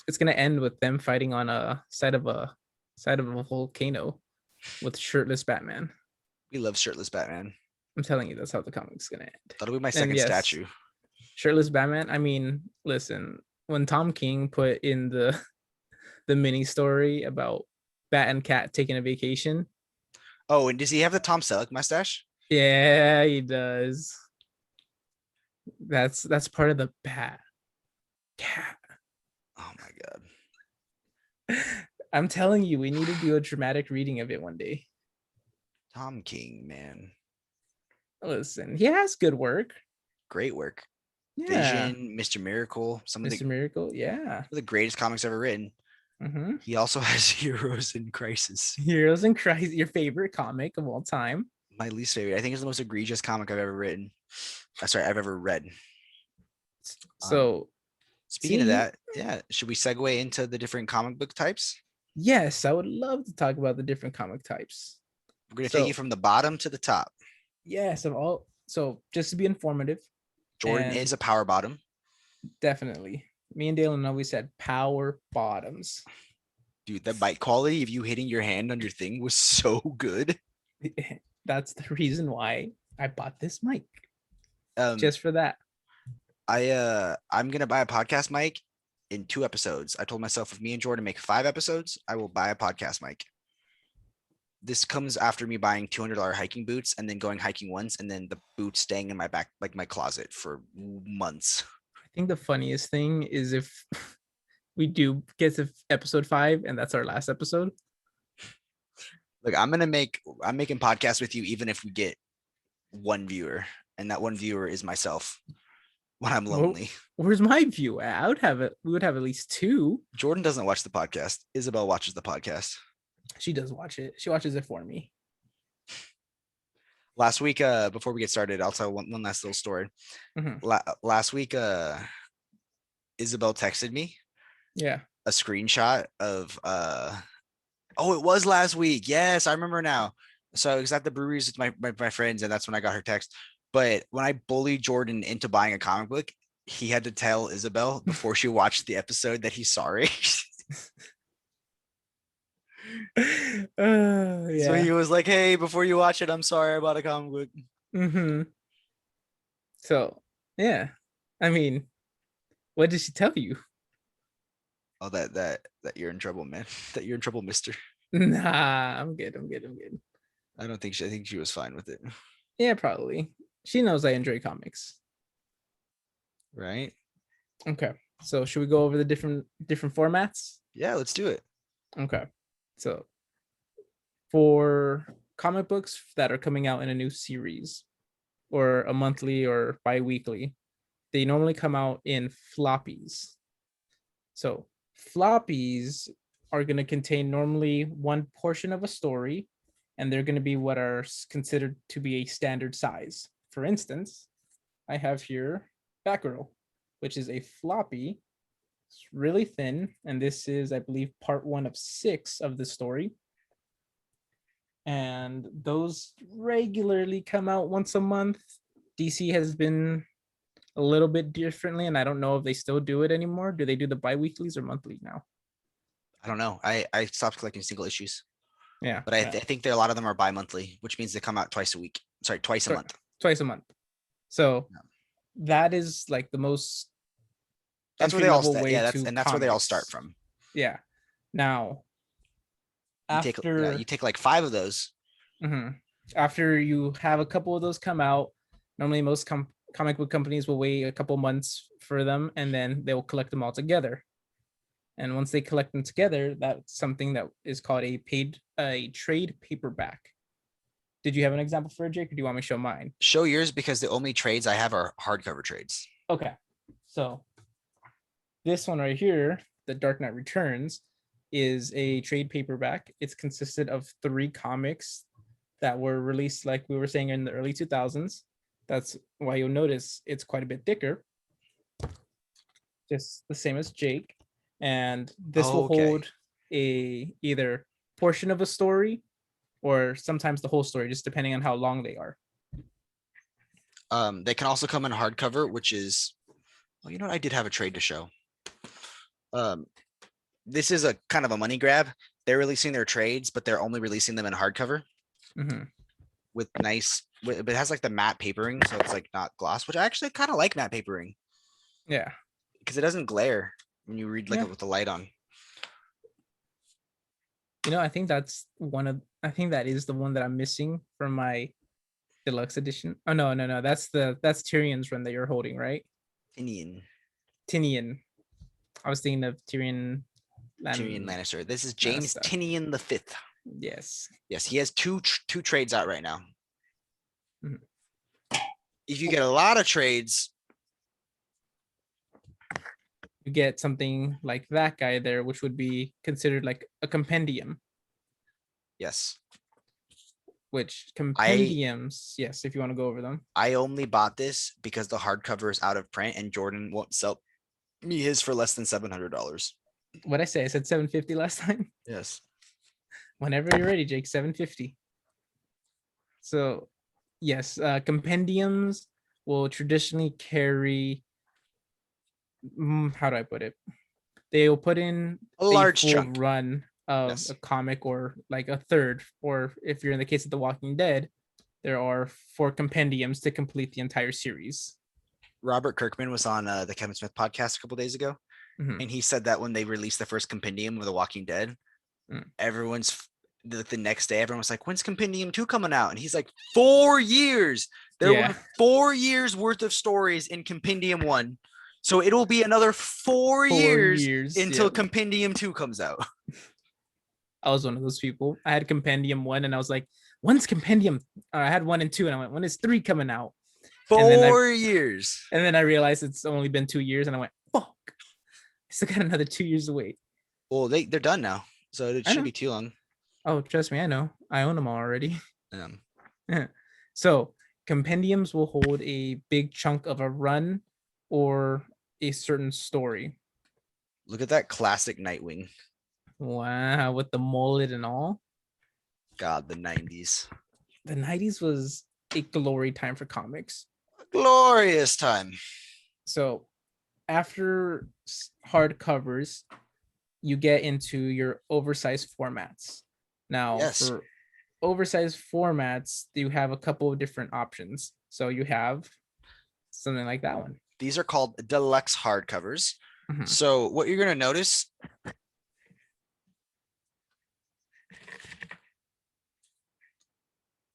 It's gonna end with them fighting on a side of a volcano with shirtless Batman. We love shirtless Batman. I'm telling you, that's how the comic's gonna end. That'll be my second statue. Shirtless Batman. I mean, listen, when Tom King put in the mini story about Bat and Cat taking a vacation. Oh, and does he have the Tom Selleck mustache? Yeah, he does. That's part of the Bat Cat. Oh my god. I'm telling you, we need to do a dramatic reading of it one day. Tom King, man. Listen, he has good work. Great work. Yeah. Vision, Mr. Miracle, some of Mr. Miracle. Yeah. the greatest comics ever written. Mm-hmm. He also has Heroes in Crisis. Heroes in Crisis, your favorite comic of all time. My least favorite. I think it's the most egregious comic I've ever written. Sorry, I've ever read. So, Speaking of see, that, yeah, should we segue into the different comic book types? yes, I would love to talk about the different comic types. We're going to take you So, from the bottom to the top. yes, of all. So, just to be informative, Jordan and is a power bottom. definitely, me and Dalen always said power bottoms. Dude, the bite quality of you hitting your hand on your thing was so good. That's the reason why I bought this mic, Um, just for that. I'm gonna buy a podcast mic in 2 episodes. I told myself if me and Jordan make 5 episodes, I will buy a podcast mic. This comes after me buying $200 hiking boots and then going hiking once, and then the boots staying in my back, like my closet, for months. I think the funniest thing is if we do get to episode 5 and that's our last episode. Like I'm making podcasts with you even if we get 1 viewer, and that 1 viewer is myself when I'm lonely. Where's my view at? We would have at least 2. Jordan doesn't watch the podcast. Isabel watches the podcast. She does watch it. She watches it for me. Last week, before we get started, I'll tell one last little story. Mm-hmm. Last week, Isabel texted me Yeah. a screenshot of oh, it was last week. Yes, I remember now. So I was at the breweries with my friends, and that's when I got her text. But when I bullied Jordan into buying a comic book, he had to tell Isabel before she watched the episode that he's sorry. Yeah. So he was like, "Hey, before you watch it, I'm sorry I bought a comic book." Mm-hmm. So yeah, I mean, what did she tell you? Oh, that you're in trouble, man. That you're in trouble, Mister. Nah, I'm good. I'm good. I'm good. I think she was fine with it. Yeah, probably. She knows I enjoy comics. Right? Okay. So should we go over the different formats? Yeah, let's do it. Okay. So for comic books that are coming out in a new series or a monthly or bi-weekly, they normally come out in floppies. So floppies are going to contain normally one portion of a story, and they're going to be what are considered to be a standard size. For instance, I have here Batgirl, which is a floppy. It's really thin, and this is, I believe, part 1 of 6 of the story. And those regularly come out once a month. DC has been a little bit differently, and I don't know if they still do it anymore. Do they do the bi-weeklies or monthly now? I don't know. I stopped collecting single issues, Yeah, but I think a lot of them are bi-monthly, which means they come out twice a week. Sorry, twice a month. Twice a month. So Yeah. that is like the most That's where they all entry-level start. way Yeah, to that's where they all comics. start from. Yeah. Now, You take like 5 of those. Mhm. After you have a couple of those come out, normally most comic book companies will wait a couple months for them, and then they will collect them all together. And once they collect them together, that's something that is called a trade paperback. Did you have an example for it, Jake, or do you want me to show mine? Show yours, because the only trades I have are hardcover trades. Okay. So this one right here, The Dark Knight Returns, is a trade paperback. It's consisted of 3 comics that were released, like we were saying, in the early 2000s. That's why you'll notice it's quite a bit thicker, just the same as Jake. And this will hold a either portion of a story or sometimes the whole story, just depending on how long they are. They can also come in hardcover, which is, well, you know what? I did have a trade to show. This is a kind of a money grab. They're releasing their trades, but they're only releasing them in hardcover. Mm-hmm. With nice, but it has like the matte papering, so it's like not gloss, which I actually kind of like matte papering. Yeah, because it doesn't glare when you read like it with the light on. I think I think that is the one that I'm missing from my deluxe edition. Oh no. That's Tyrion's run that you're holding, right? Tinian. Tinian. I was thinking of Tyrion Tyrion Lan Lannister. This is James Lannister. Tinian the Fifth. Yes. Yes, he has two trades out right now. Mhm. If you get a lot of trades, You get something like that guy there, which would be considered like a compendium. yes. Which I compendiums, yes, if you want to go over them. I only bought this because the hardcover is out of print and Jordan won't sell me his for less than $700. What I say? I said 750 last time. Yes. Whenever you're ready, Jake, 750. So, yes, compendiums will traditionally carry. How do I put it? They'll put in A a large full chunk. run of Yes. a comic or like a third, or if you're in the case of The Walking Dead, there are 4 compendiums to complete the entire series. Robert Kirkman was on the Kevin Smith podcast a couple days ago, Mhm. and he said that when they released the first compendium of The Walking Dead, everyone's the next day, everyone was like, "When's Compendium 2 coming out?" And he's like, 4 years. There Yeah, were 4 years worth of stories in Compendium 1. So it'll be another 4 years 4 years. until Yeah, Compendium 2 comes out. I was one of those people. I had compendium 1, and I was like, "When's compendium?" I had 1 and 2, and I went, "When is 3 coming out?" And then I 4 years. and then I realized it's only been 2 years, and I went, "Fuck, I still got another 2 years to wait." Well, they're done now. So it I shouldn't know. be too long. Oh, trust me, I know. I own them already. Um, So compendiums will hold a big chunk of a run or a certain story. look at that classic Nightwing. Wow, with the mullet and all. God, the 90s. The 90s was a glory time for comics. Glorious time. So after hardcovers, you get into your oversized formats. Now, Yes. for oversized formats, you have a couple of different options. So you have something like that one. These are called deluxe hardcovers. Mhm. So what you're going to notice,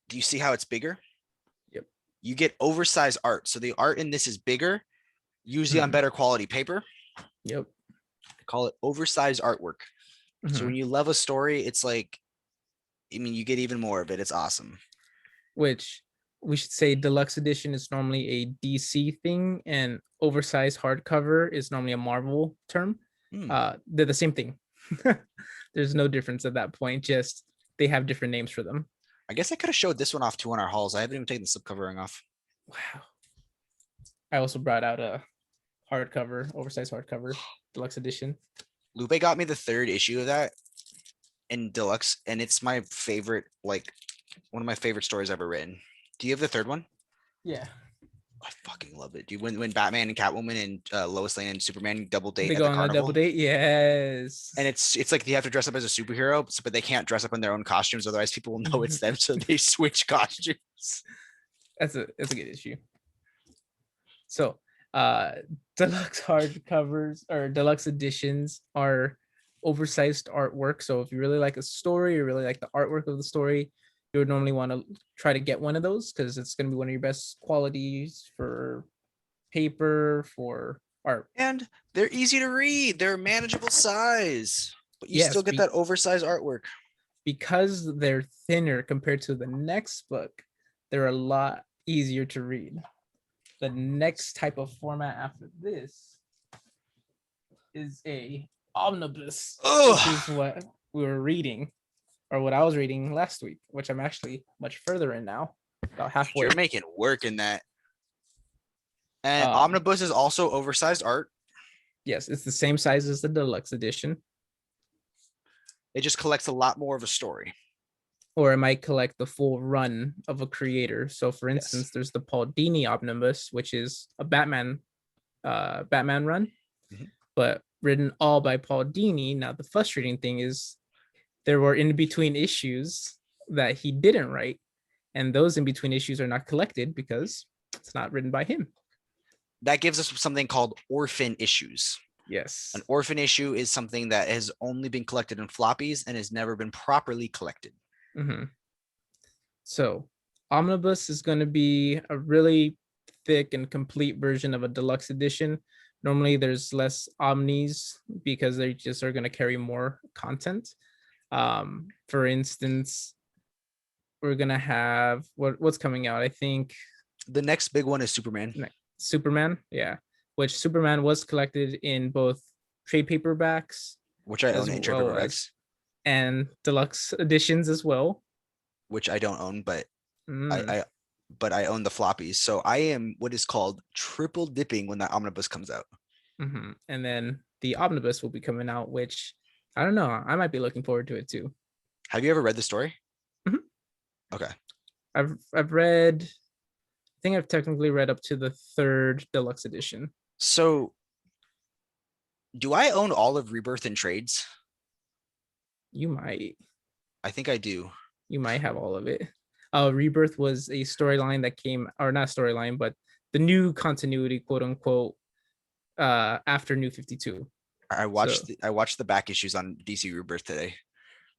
do you see how it's bigger? Yep. You get oversized art. So the art in this is bigger, usually on better quality paper. Yep. I call it oversized artwork. So Mhm. when you love a story, it's like, I mean, you get even more of it. It's awesome. Which we should say deluxe edition is normally a DC thing, and oversized hardcover is normally a Marvel term. They're the same thing. There's no difference at that point. Just they have different names for them. I guess I could have showed this one off too on our hauls. I haven't even taken the slipcovering off. Wow. I also brought out a hardcover, oversized hardcover, deluxe edition. Lupe got me the 3rd issue of that in deluxe, and it's my favorite, like one of my favorite stories ever written. Do you have the 3rd one? Yeah. I fucking love it, dude. When Batman and Catwoman and Lois Lane and Superman double date They at go the on a double carnival, date. Yes. and it's like they have to dress up as a superhero, but they can't dress up in their own costumes, otherwise people will know it's them. So they switch costumes. That's a good issue. So deluxe hardcovers or deluxe editions are oversized artwork. So if you really like a story, you really like the artwork of the story, you would normally want to try to get one of those because it's going to be one of your best qualities for paper, for art. And they're easy to read. They're manageable size, but you Yes, still get that oversized artwork. because they're thinner compared to the next book, they're a lot easier to read. The next type of format after this is a omnibus, which is what we were reading, or what I was reading last week, which I'm actually much further in now, about halfway. You're making work in that. And omnibus is also oversized art. Yes, it's the same size as the deluxe edition. It just collects a lot more of a story. Or it might collect the full run of a creator. So, for instance, there's the Paul Dini omnibus, which is a Batman run, but written all by Paul Dini. Now, the frustrating thing is there were in between issues that he didn't write, and those in between issues are not collected because it's not written by him. That gives us something called orphan issues. An Yes. orphan issue is something that has only been collected in floppies and has never been properly collected. Hmm. So omnibus is going to be a really thick and complete version of a deluxe edition. Normally there's less omnis because they just are going to carry more content. For instance, we're going to have what's coming out, I think The next big one is Superman, Superman, yeah, which Superman was collected in both trade paperbacks which I own as in trade well as paperbacks, and deluxe editions as well. which I don't own, but Mm, I but I own the floppies. So I am what is called triple dipping when that omnibus comes out. mhm. And then the omnibus will be coming out, which I don't know. I might be looking forward to it too. Have you ever read the story? Mhm. Okay. I've read. I think I've technically read up to the third deluxe edition. So do I own all of Rebirth and Trades? You might I think I do. you might have all of it. Rebirth was a storyline that came, or not storyline, but the new continuity, quote unquote, after New 52. So I watched the back issues on DC Rebirth today,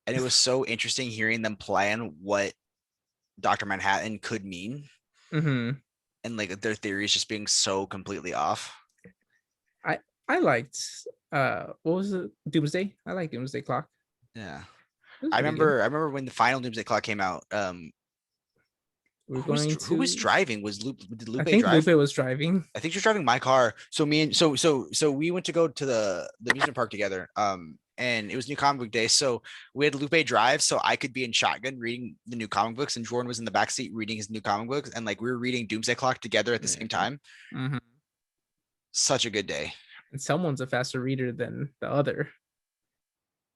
and it was so interesting hearing them plan what Dr. Manhattan could mean, mhm. and like their theories just being so completely off. I I liked what was it? Doomsday. I like Doomsday Clock. Yeah. It was pretty good. I remember when the final Doomsday Clock came out. We're going Who was to. driving? Was Lupe did I Lupe think Lupe drive? was driving. I think she was driving my car. So me and so we went to go to the amusement park together. And it was new comic book day. So we had Lupe drive so I could be in shotgun reading the new comic books, and Jordan was in the back seat reading his new comic books, and like we were reading Doomsday Clock together at the same Yeah. time. Mhm. Such a good day. And someone's a faster reader than the other.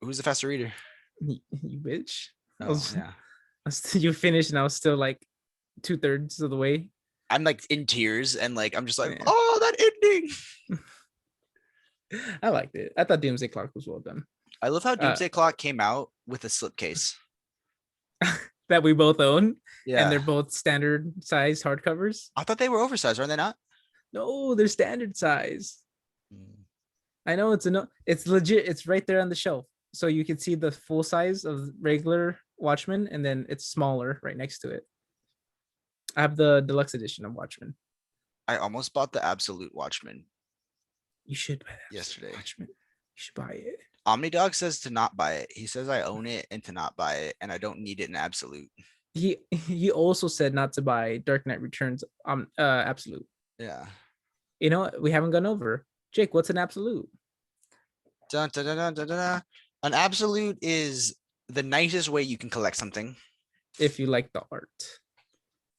Who's the faster reader? You bitch. Oh yeah. You finished and I was still like 2/3 of the way. I'm like in tears and like I'm just like, Yeah. oh, that ending. I liked it. I thought Doomsday Clock was well done. I love how Uh, Doomsday Clock came out with a slipcase. that we both own, and Yeah. they're both standard size hardcovers. I thought they were oversized, are they not? No, they're standard size. Mm. I know it's legit. It's right there on the shelf, so you can see the full size of regular Watchmen, and then it's smaller right next to it. I have the deluxe edition of Watchmen. I almost bought the Absolute Watchmen You should buy that yesterday. Watchmen. You should buy it. Omnidog says to not buy it. He says I own it and to not buy it, and I don't need it in Absolute. He also said not to buy Dark Knight Returns Absolute. Yeah. You know what? We haven't gone over. Jake, what's an absolute? Dun, dun, dun, dun, dun, dun. An Absolute is the nicest way you can collect something. If you like the art.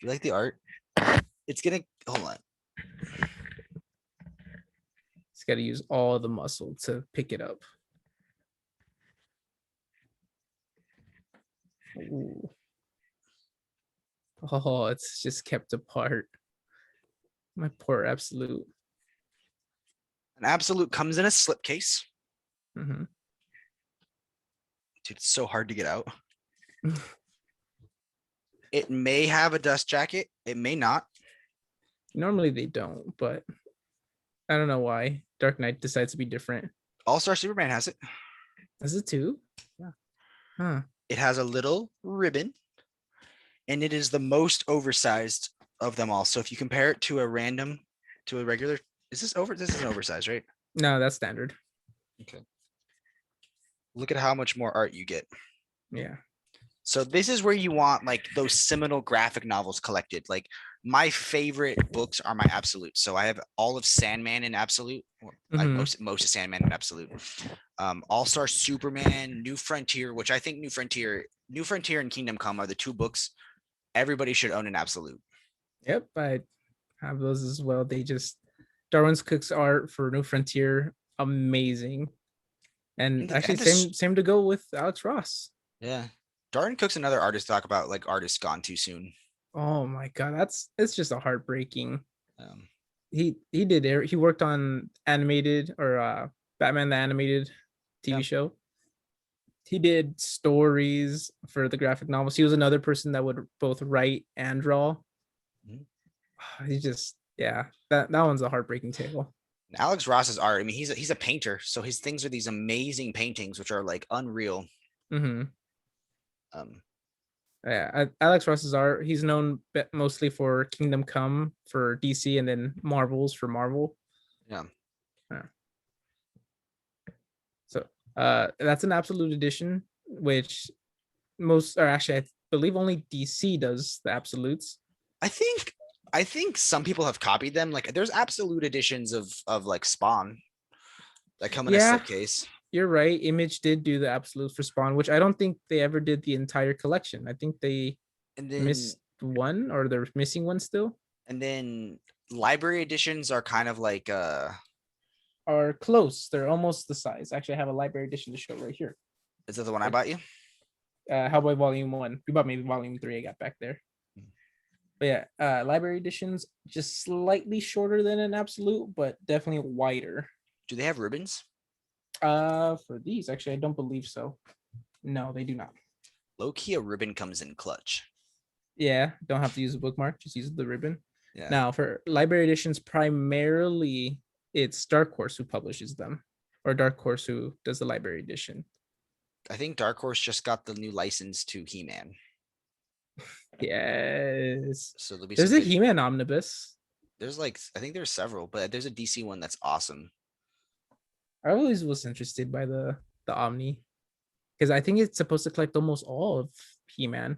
You like the art? It's gonna hold on. It's got to use all the muscle to pick it up. Ooh. Oh, it's just kept apart. My poor absolute. An Absolute comes in a slipcase. Mm-hmm. Dude, it's so hard to get out. It may have a dust jacket. It may not. Normally they don't, but I don't know why Dark Knight decides to be different. All-Star Superman has it. Is it too? Yeah. Huh. It has a little ribbon, and it is the most oversized of them all. So if you compare it to a regular, is this over? This is an oversized, right? No, that's standard. Okay. Look at how much more art you get. Yeah. So this is where you want like those seminal graphic novels collected. Like my favorite books are my Absolute. So I have all of Sandman in Absolute. Like Mm-hmm. most of Sandman in Absolute. All-Star Superman, New Frontier, which I think New Frontier and Kingdom Come are the two books everybody should own in Absolute. Yep, I have those as well. They just Darwin's Cook's art for New Frontier, amazing. And actually, And this, same to go with Alex Ross. yeah. Darwin Cook's another artist to talk about, like artists gone too soon. Oh my god, it's just a heartbreaking. Um, He worked on animated or Batman the animated TV yeah. show. He did stories for the graphic novels. He was another person that would both write and draw. Mhm. He just, yeah, that one's a heartbreaking tale. Alex Ross's art. I mean, he's a painter, so his things are these amazing paintings, which are like unreal. Mm-hmm. Um, Yeah, Alex Ross's art. He's known mostly for Kingdom Come for DC, and then Marvels for Marvel. yeah, Yeah. So that's an absolute edition, which most, or actually, I believe only DC does the absolutes. I think I think some people have copied them. Like, there's absolute editions of like Spawn that come in a Yeah, slipcase, you're right. Image did do the absolutes for Spawn, which I don't think they ever did the entire collection. I think they and then missed one, or they're missing one still. and then library editions are kind of like Are close. They're almost the size. Actually, I have a library edition to show right here. is that the one I bought you? Hellboy Volume 1. You bought me Volume 3. I got back there. But yeah, library editions just slightly shorter than an absolute, but definitely wider. Do they have ribbons? For these, actually, I don't believe so. No, they do not. Low key, a ribbon comes in clutch. Yeah, don't have to use a bookmark, just use the ribbon. Yeah, Now, for library editions, primarily it's Dark Horse who publishes them, or Dark Horse who does the library edition. I think Dark Horse just got the new license to He-Man, Yes. so there'll be There's some a good. He-Man omnibus. There's like I think there's several, but there's a DC one that's awesome. I always was interested by the Omni, because I think it's supposed to collect almost all of He-Man.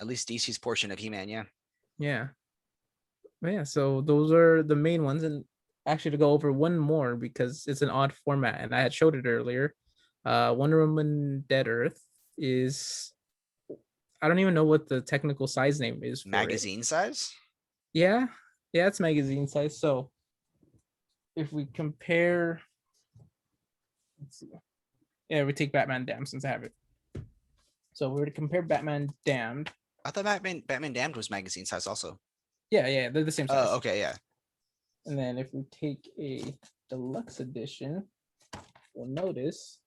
At least DC's portion of He-Man, yeah. Yeah. But yeah, so those are the main ones. And actually, to go over one more because it's an odd format, and I had showed it earlier. Wonder Woman Dead Earth is, I don't even know what the technical size name is for it. Magazine size. Yeah, yeah, it's magazine size. So if we compare, let's see. Yeah, we take Batman Damned since I have it. So if we were to compare Batman Damned. I thought Batman Damned was magazine size also. Yeah, they're the same size. Oh, okay, yeah. And then if we take a deluxe edition, we'll notice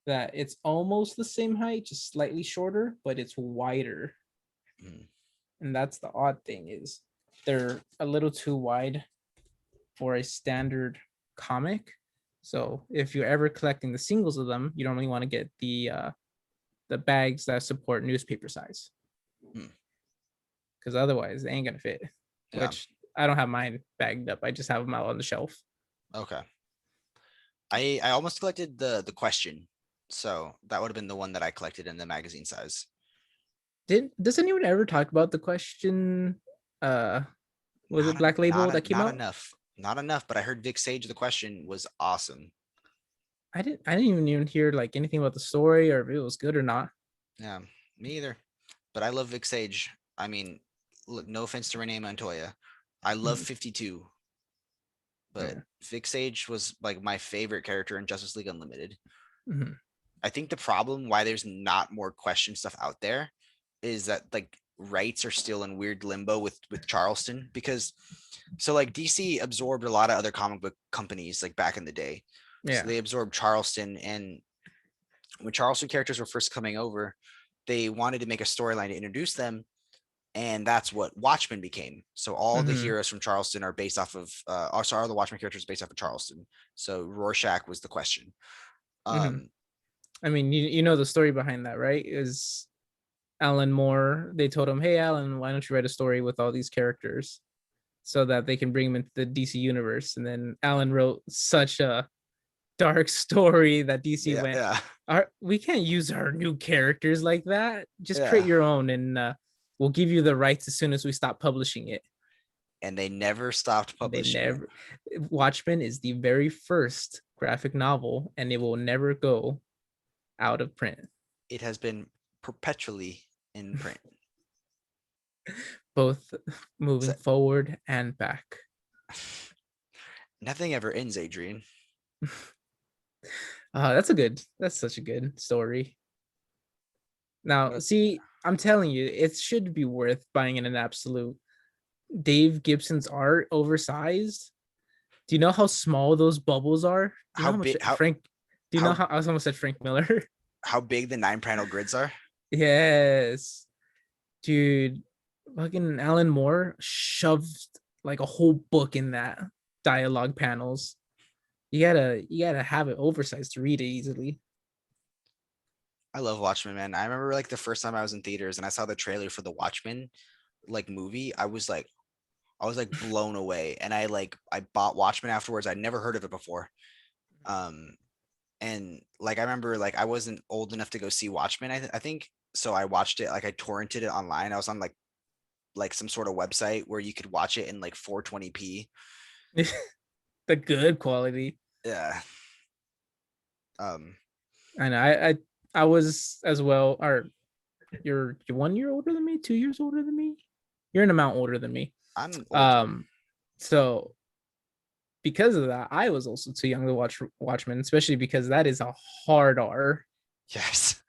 that it's almost the same height, just slightly shorter, but it's wider. Mm. And that's the odd thing, is they're a little too wide for a standard comic. So if you're ever collecting the singles of them, you don't really want to get the bags that support newspaper size, because otherwise they ain't gonna fit. Yeah. Which I don't have mine bagged up. I just have them out on the shelf. Okay. I almost collected the question, so that would have been the one that I collected in the magazine size. Does anyone ever talk about the question? Was it Black Label that came not out? enough. Not enough, but I heard Vic Sage the question was awesome. I didn't even hear like anything about the story or if it was good or not. Yeah, me either. But I love Vic Sage. I mean, look, no offense to Renee Montoya. I love Mhm. 52, but Yeah. Vic Sage was like my favorite character in Justice League Unlimited. Mhm. I think the problem why there's not more question stuff out there is that like rights are still in weird limbo with Charleston, because so like DC absorbed a lot of other comic book companies like back in the day. So Yeah. they absorbed Charleston, and when Charleston characters were first coming over, they wanted to make a storyline to introduce them, and that's what Watchmen became. So all the Mhm. heroes from Charleston are based off of also all the Watchmen characters based off of Charleston. So Rorschach was the question. Mhm. Um I mean, you know the story behind that, right? Is Alan Moore? They told him, "Hey, Alan, why don't you write a story with all these characters so that they can bring them into the DC universe?" And then Alan wrote such a dark story that DC yeah, went, yeah, we can't use our new characters like that. Just create yeah. your own, and we'll give you the rights as soon as we stop publishing it." And they never stopped They publishing it. never. Watchmen is the very first graphic novel, and it will never go out of print. It has been perpetually in print. Both So moving forward and back. nothing ever ends, Adrian. That's such a good story. Now, What see, I'm telling you, it should be worth buying in an absolute. Dave Gibson's art oversized. Do you know how small those bubbles are? Do you know how how much big Frank? Do you know how how I almost said Frank Miller? how big the 9 panel grids are? Yes, dude. Fucking Alan Moore shoved like a whole book in that dialogue panels. You gotta have it oversized to read it easily. I love Watchmen, man. I remember like the first time I was in theaters and I saw the trailer for the Watchmen like movie. I was like blown away, and I bought Watchmen afterwards. I'd never heard of it before. Um, and like I remember like I wasn't old enough to go see Watchmen. I think so. I watched it like I torrented it online. I was on like some sort of website where you could watch it in like 420p. The good quality. Yeah. Um, And I was as well. Or you're 1 year older than me, 2 years older than me. You're an amount older than me. I'm older. Um, so because of that, I was also too young to watch Watchmen, especially because that is a hard R. Yes.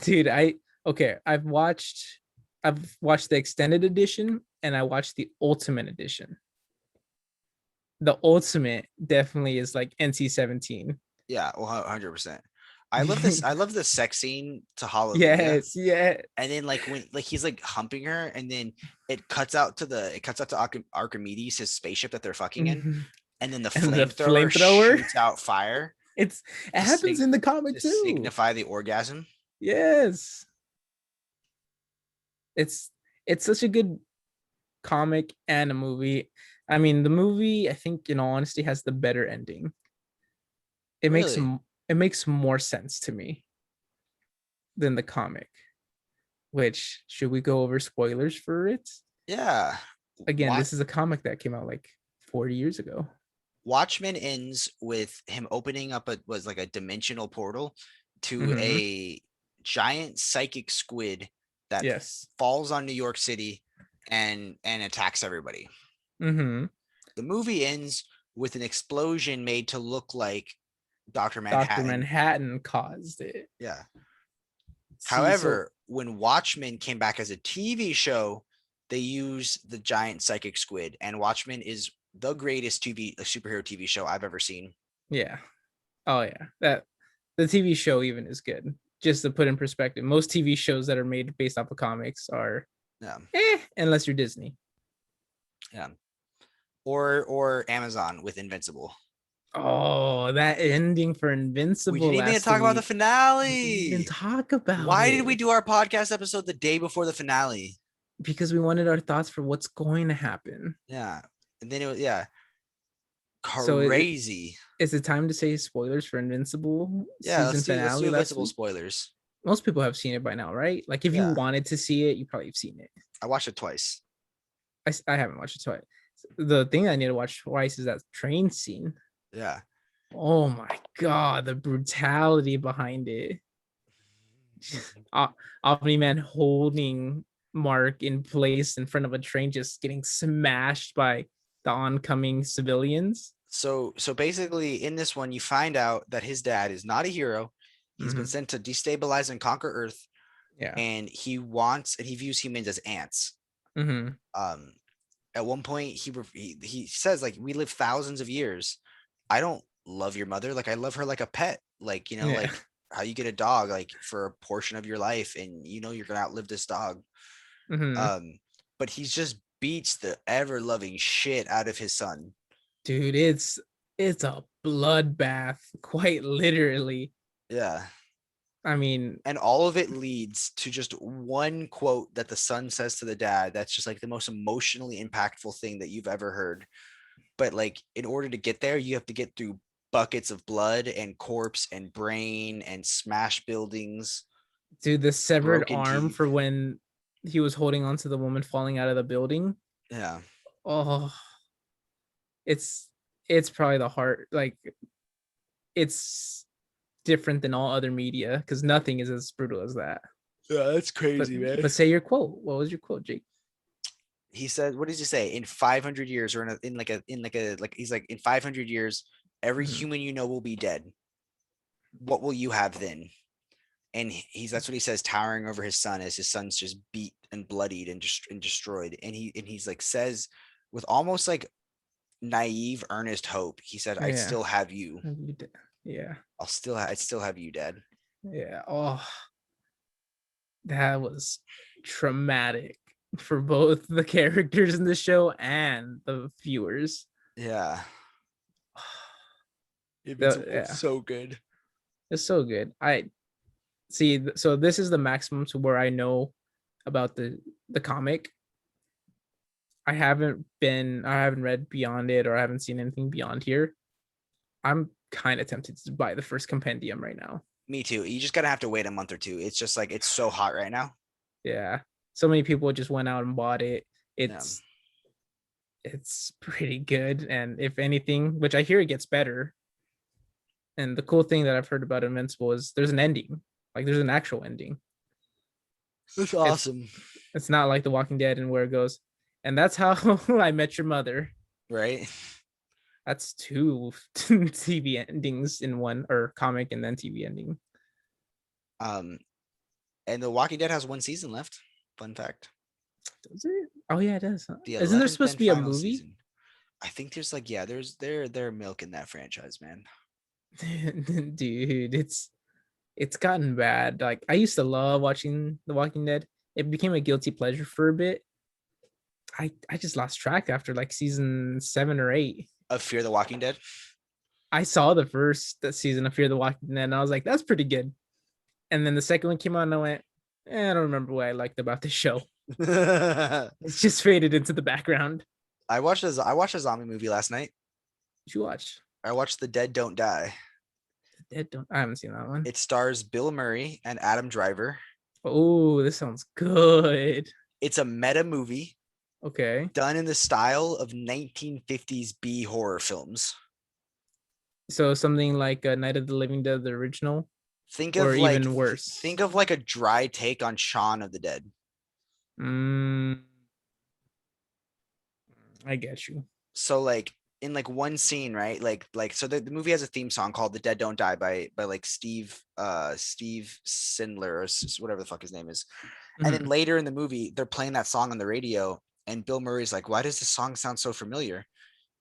Dude, I've watched the extended edition and I watched the ultimate edition. The ultimate definitely is like NC-17. Yeah. Well, 100%. I love this. I love the sex scene to Hallelujah. Yes, yeah. And then like when like he's like humping her, and then it cuts out to Archimedes, his spaceship that they're fucking in, And and then the the flamethrower flamethrower, shoots out fire it to happens sig- in the comic to too. signify the orgasm. Yes. It's it's such a good comic and a movie. I mean, the movie, I think, in all honesty, has the better ending. It makes Really? it makes more sense to me than the comic. Which should we go over spoilers for it? Yeah. Again, What this is a comic that came out like 40 years ago. Watchmen ends with him opening up a dimensional portal to Mm-hmm. a giant psychic squid that Yes. falls on New York City and attacks everybody. Mm-hmm. The movie ends with an explosion made to look like Dr. Dr. Manhattan. Manhattan caused it. Yeah. See, so However, when Watchmen came back as a TV show, they used the giant psychic squid, and Watchmen is the greatest superhero TV show I've ever seen. yeah. Oh yeah. That the TV show even is good. Just to put in perspective, most TV shows that are made based off of comics are Yeah. unless you're Disney. Yeah. Or Amazon with Invincible. Oh, that ending for We Invincible didn't even last talk about the week. We didn't even finale. talk about Why did we it do our podcast episode the day before the finale? because we wanted our thoughts for what's going to happen. Yeah. And then it was, yeah, So crazy. is it time to say spoilers for Invincible Yeah, season let's do finale last Invincible week? spoilers. Most people have seen it by now, right? Like if you Yeah. wanted to see it, you probably have seen it. I watched it twice. I haven't watched it twice. The thing I need to watch twice is that train scene. Yeah. Oh my god, the brutality behind it. Omni Man holding Mark in place in front of a train, just getting smashed by the oncoming civilians. So basically in this one you find out that his dad is not a hero. He's been Mm-hmm. sent to destabilize and conquer Earth, Yeah. and he views humans as ants. Mm-hmm. Um at one point he says like we live thousands of years. I don't love your mother like I love her like a pet. Like, Yeah. like how you get a dog like for a portion of your life, and you're gonna outlive this dog. Mm-hmm. But he just beats the ever loving shit out of his son. Dude, it's a bloodbath, quite literally. Yeah. I mean, And all of it leads to just one quote that the son says to the dad that's just like the most emotionally impactful thing that you've ever heard. But like in order to get there, you have to get through buckets of blood and corpse and brain and smashed buildings, dude, the severed broken arm teeth. for when he was holding on to the woman falling out of the building. Yeah. Oh, it's it's probably the heart. Like it's different than all other media because nothing is as brutal as that. Yeah, that's But crazy, man. but say your quote. What was your quote, Jake? He said, what does he say? In 500 years, or he's like, in 500 years, every Mhm. human will be dead. What will you have then? And that's what he says, towering over his son as his son's just beat and bloodied and just and destroyed. And he's like says with almost like naive, earnest hope, he said, I'd Yeah. still have you. Yeah. I'd still have you, Dad. Yeah. Oh, that was traumatic for both the characters in the show and the viewers. Yeah. Yeah, so good. it's so good. I see. So this is the maximum to where I know about the comic. I haven't read beyond it, or I haven't seen anything beyond here. I'm kind of tempted to buy the first compendium right now. Me too. You just gotta have to wait a month or two. It's just like it's so hot right now. Yeah, so many people just went out and bought it. Yeah. It's pretty good, and if anything, which I hear it gets better. And the cool thing that I've heard about Invincible is there's an ending. Like there's an actual ending. That's It's awesome. it's not like The Walking Dead and where it goes. And that's how I met your mother. Right? That's two TV endings in one, or comic and then TV ending. Um, and The Walking Dead has one season left. Fun fact. Does it? Oh yeah, it does. Huh? The Isn't there 11th supposed to and be a final movie? season. I think there's like, yeah, there's they're milking that franchise, man. Dude, it's gotten bad. Like I used to love watching The Walking Dead. It became a guilty pleasure for a bit. I just lost track after like season 7 or 8. Of Fear the Walking Dead. I saw the first season of Fear the Walking Dead and I was like, that's pretty good. And then the second one came out and I went, I don't remember what I liked about the show. I It's just faded into the background. watched a zombie movie last night. Did you watch? I watched The Dead Don't Die. Dead don't I haven't seen that one. It stars Bill Murray and Adam Driver. Oh, this sounds good. It's a meta movie Okay. done in the style of 1950s B horror films. So something like Night of the Living Dead, the original, or even worse. Think of like a dry take on Shaun of the Dead. Mm, I get you. So like in like one scene, right? Like so the movie has a theme song called The Dead Don't Die by like Steve Sindler or whatever the fuck his name is. And then Mhm. later in the movie, they're playing that song on the radio, and Bill Murray's like, "Why does this song sound so familiar?"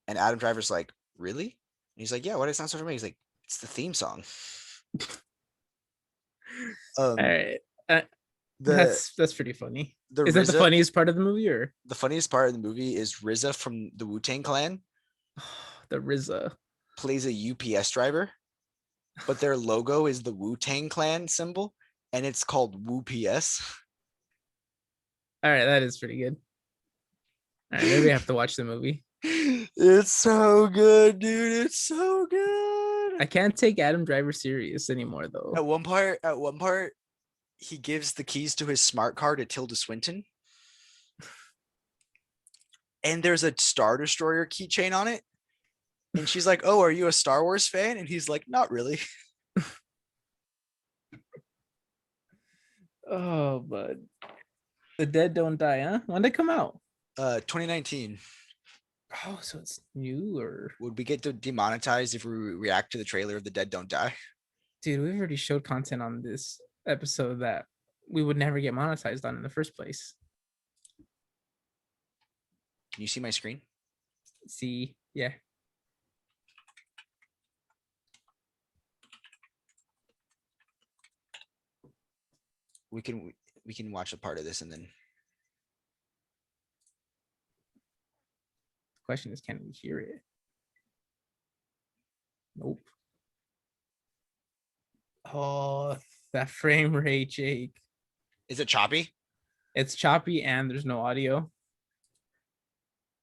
And Adam Driver's like, "Really?" And he's like, "Yeah, why does it sound so familiar?" He's like, "It's the theme song." All Um, right. the That's pretty funny. the Is that the RZA funniest part of the movie, or the funniest part of the movie is RZA from the Wu-Tang Clan the RZA? plays a UPS driver, but their logo is the Wu-Tang Clan symbol, and it's called WuPS. All right, that is pretty good. All right, maybe I have to watch the movie. It's so good, dude. It's so I good. can't take Adam Driver serious anymore, though. At one part, he gives the keys to his smart car to Tilda Swinton, and there's a Star Destroyer keychain on it. And she's like, "Oh, are you a Star Wars fan?" And he's like, "Not really." Oh, but The Dead Don't Die, huh? When did it come out? 2019. Oh, so it's new, or Would we get demonetized if we react to the trailer of The Dead Don't Die? dude, we've already showed content on this episode that we would never get monetized on in the first place. Can you see my screen? See, yeah. We can watch a part of this and then The question is, can we hear it? Nope. Oh, that frame rate, Jake. is it choppy? It's choppy and there's no audio.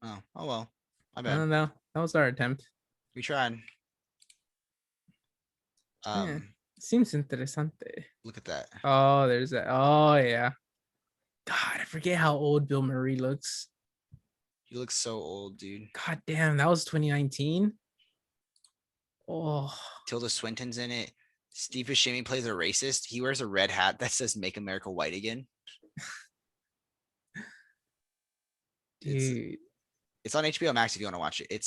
Oh well. My I bad. don't know. That was our attempt. We tried. Yeah. Seems interesante. Look at that. Oh, there's that. Oh, yeah. God, I forget how old Bill Murray looks. He looks so old, dude. God damn, that was 2019. Oh, Tilda Swinton's in it. Steve Buscemi plays a racist. He wears a red hat that says "Make America White Again." dude. It's on HBO Max if you want to watch it.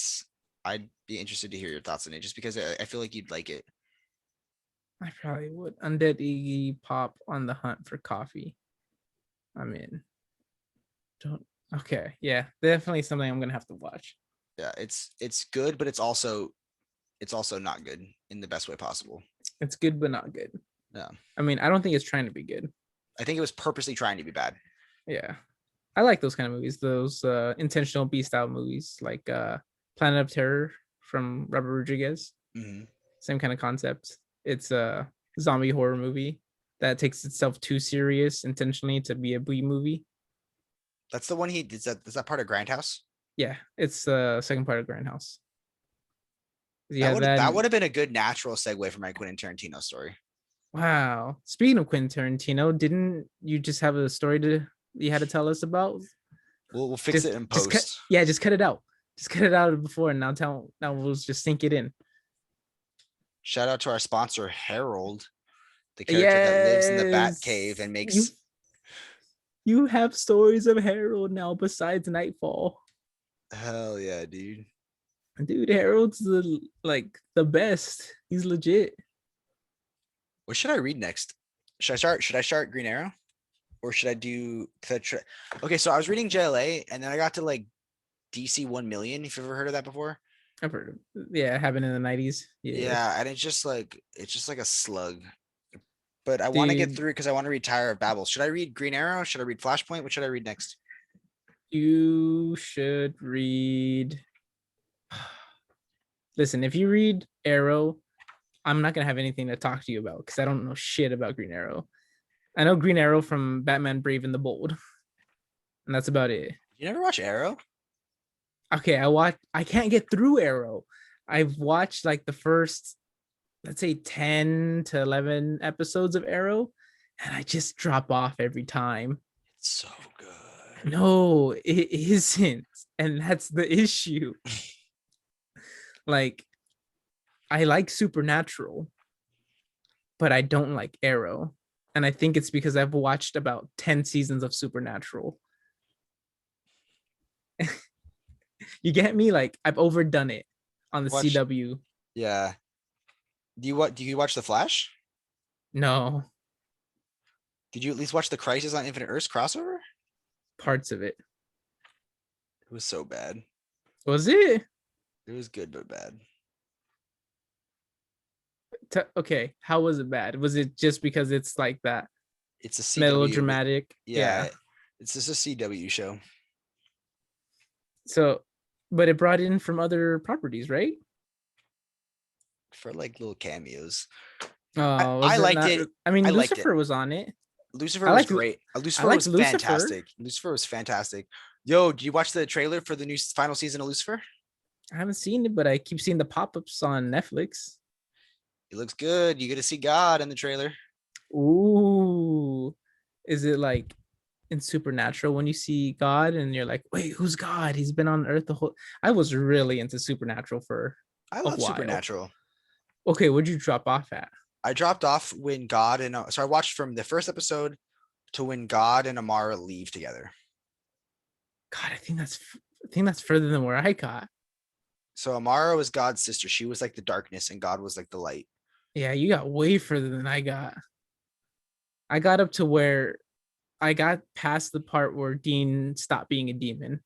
I'd be interested to hear your thoughts on it just because I feel like you'd like it. I probably would. Undead Iggy Pop on the hunt for coffee. I'm in. Don't. Okay, yeah, definitely something I'm gonna have to watch. Yeah, it's good, but it's also not good in the best way possible. It's good, but not good. Yeah. I mean, I don't think it's trying to be good. I think it was purposely trying to be bad. Yeah, I like those kind of movies. Those intentional B style movies, like Planet of Terror from Robert Rodriguez. Mm-hmm. Same kind of concept. It's a zombie horror movie that takes itself too serious intentionally to be a B movie. That's the one he is that part of Grindhouse? Yeah, it's the second part of Grindhouse. That Yeah, would that would then have been a good natural segue for my Quentin Tarantino story. wow. Speaking of Quentin Tarantino, didn't you just have a story to you had to tell us about? We'll fix Just it in just cut post. yeah, just cut it out. Just cut it out before and now we'll just sink it in. Shout out to our sponsor, Harold, the character that lives in the Bat Cave Yes. and You makes you have stories of Harold now besides Nightfall. hell yeah, dude. Dude, Harold's the best. He's legit. What should I read next? Should I start Green Arrow? Or should I do okay, so I was reading JLA and then I got to like DC 1 million, if you've ever heard of that before. I've heard of yeah, it happened in the 90s. Yeah. Yeah, and it's just like a slug. But I want to get Dude, through because I want to read Tower of Babel. Should I read Green Arrow? Should I read Flashpoint? What should I read next? you should read. Listen, if you read Arrow, I'm not gonna have anything to talk to you about because I don't know shit about Green Arrow. I know Green Arrow from Batman Brave and the Bold, and that's about it. You never watch Arrow? Okay, I can't get through Arrow. I've watched like the first, let's say 10 to 11 episodes of Arrow, and I just drop off every time. It's so good. No, it isn't. And that's the issue. Like, I like Supernatural, but I don't like Arrow. And I think it's because I've watched about 10 seasons of Supernatural. You get me? Like, I've overdone it on the Watch, CW. yeah. Do you watch The Flash? No, Did you at least watch the Crisis on Infinite Earths crossover? parts of it. It was so bad. Was it? It was good but bad. Okay, how was it bad? Was it just because it's like that It's a CW with melodramatic? yeah, Yeah. it's just a CW show. So, but it brought in from other properties, right? For like little cameos. Oh, I was it liked not? it. I mean, I liked it. Lucifer was on it. Lucifer I was like great. I Lucifer like was Lucifer. fantastic. Lucifer was fantastic. Yo, do you watch the trailer for the new final season of Lucifer? I haven't seen it, but I keep seeing the pop-ups on Netflix. It looks good. You get to see God in the trailer. Ooh, is it like in Supernatural when you see God and you're like, wait, who's God? He's been on Earth the whole. I was really into Supernatural for I a love while. Supernatural. Okay, where'd you drop off at? I dropped off when God and so I watched from the first episode to when God and Amara leave together. God, I think that's further than where I got. So Amara was God's sister. She was like the darkness and God was like the light. Yeah, you got way further than I got. I got up to where I got past the part where Dean stopped being a demon.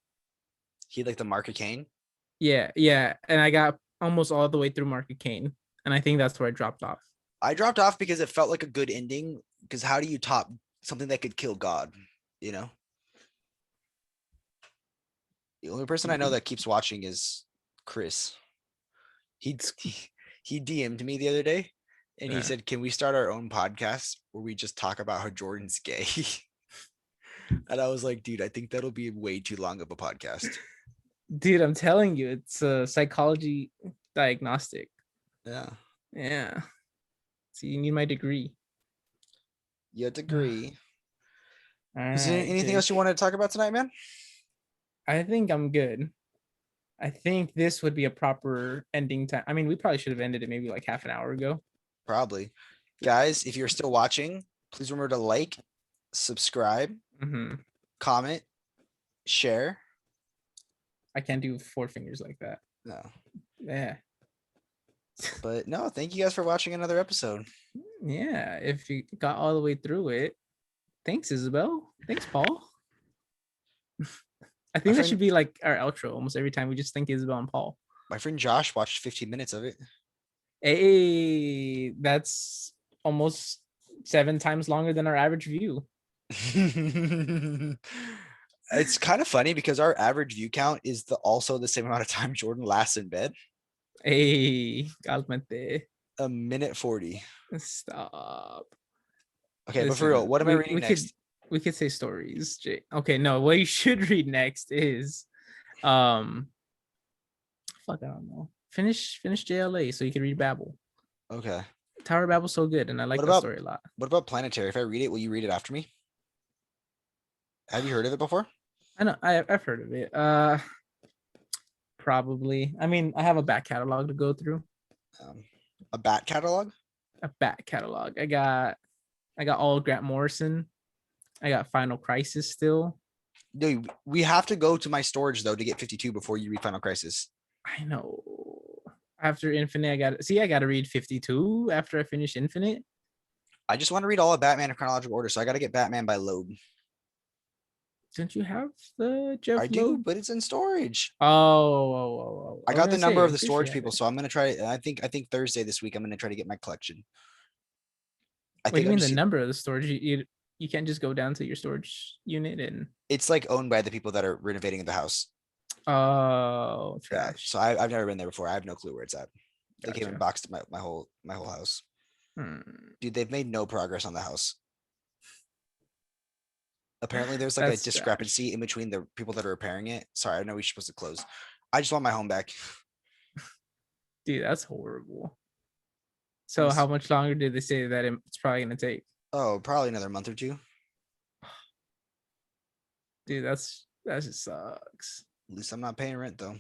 He like the Mark of Cain. Yeah, yeah. And I got almost all the way through Mark of Cain. And I think that's where I dropped off. I dropped off because it felt like a good ending. Because how do you top something that could kill God? You know, the only person I know that keeps watching is Chris. He he DM'd me the other day, and he said, "Can we start our own podcast where we just talk about how Jordan's gay?" And I was like, "Dude, I think that'll be way too long of a podcast." Dude, I'm telling you, it's a psychology diagnostic. Yeah, Yeah. So you need my degree. you degree. All Is there right, anything else you Jake. wanted to talk about tonight, man? I think I'm good. I think this would be a proper ending time. I mean, we probably should have ended it maybe like half an hour ago. Probably. Guys, if you're still watching, please remember to like, subscribe, Mm-hmm. comment, share. I can't do four fingers like that. No, Yeah. but no, thank you guys for watching another episode. Yeah. If you got all the way through it, thanks, Isabel. Thanks, Paul. I My think that friend, should be like our outro almost every time we just thank Isabel and Paul. my friend Josh watched 15 minutes of it. Hey, that's almost 7 times longer than our average view. It's kind of funny because our average view count is also the same amount of time Jordan lasts in bed. Hey, cálmate. A minute 40. Stop. Okay, but for real, Listen, what am I we reading we could next? we could say stories. Okay, no, what you should read next is um fuck, I don't know. Finish JLA so you can read Babel. Okay. Tower of Babel's so good, and I like What that about story a lot. what about Planetary? If I read it, will you read it after me? Have you heard of it before? I know I've heard of it. Probably. I mean, I have a back catalog to go through. Um, a bat catalog? A back catalog. I got all Grant Morrison. I got Final Crisis still. No, we have to go to my storage though to get 52 before you read Final Crisis. I know. After Infinite, I got to read 52 after I finish Infinite. I just want to read all of Batman in chronological order, so I got to get Batman by load. Don't you have the I Jeff do, Loeb? but it's in storage. Oh. I I was got the gonna number say, of I'm the pretty sure storage you have people, it. so I'm gonna try. I think Thursday this week I'm gonna try to get my collection. I What do think you I'm mean the just. number of the storage? You can't just go down to your storage unit and It's like owned by the people that are renovating the house. oh Yeah, trash. so I've never been there before. I have no clue where it's at. They came and Gotcha. boxed my whole house. Hmm. Dude, they've made no progress on the house. Apparently, there's like a That's trash. discrepancy in between the people that are repairing it. Sorry, I know we're supposed to close. I just want my home back. Dude, that's horrible. I'm So how just, much longer did they say that it's probably gonna take? oh, probably another month or two. Dude, that just sucks. At least I'm not paying rent though.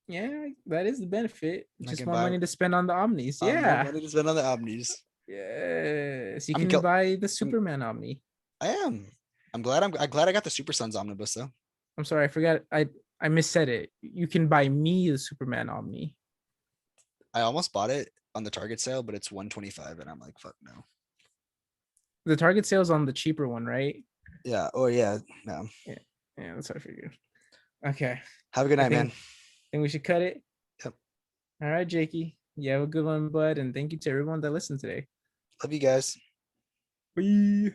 Yeah, that is the benefit. I Just can more buy money to spend on the Omnis. more Yeah. money to spend on the Omnis. Yes. You I'm, can gl- buy the I'm Superman Omni. I am. I'm glad I got the Super Sons omnibus though. I'm sorry, I forgot. I missaid it. You can buy me the Superman Omni. I almost bought it on the Target sale, but it's 125, and I'm like, fuck no. The Target sale's on the cheaper one, right? Yeah. Oh yeah. No. Yeah. Yeah, that's what I figured. Okay. Have a good I night, man. think we should cut it. Yep. All right, Jakey. You have a good one, bud. And thank you to everyone that listened today. Love you guys. Bye.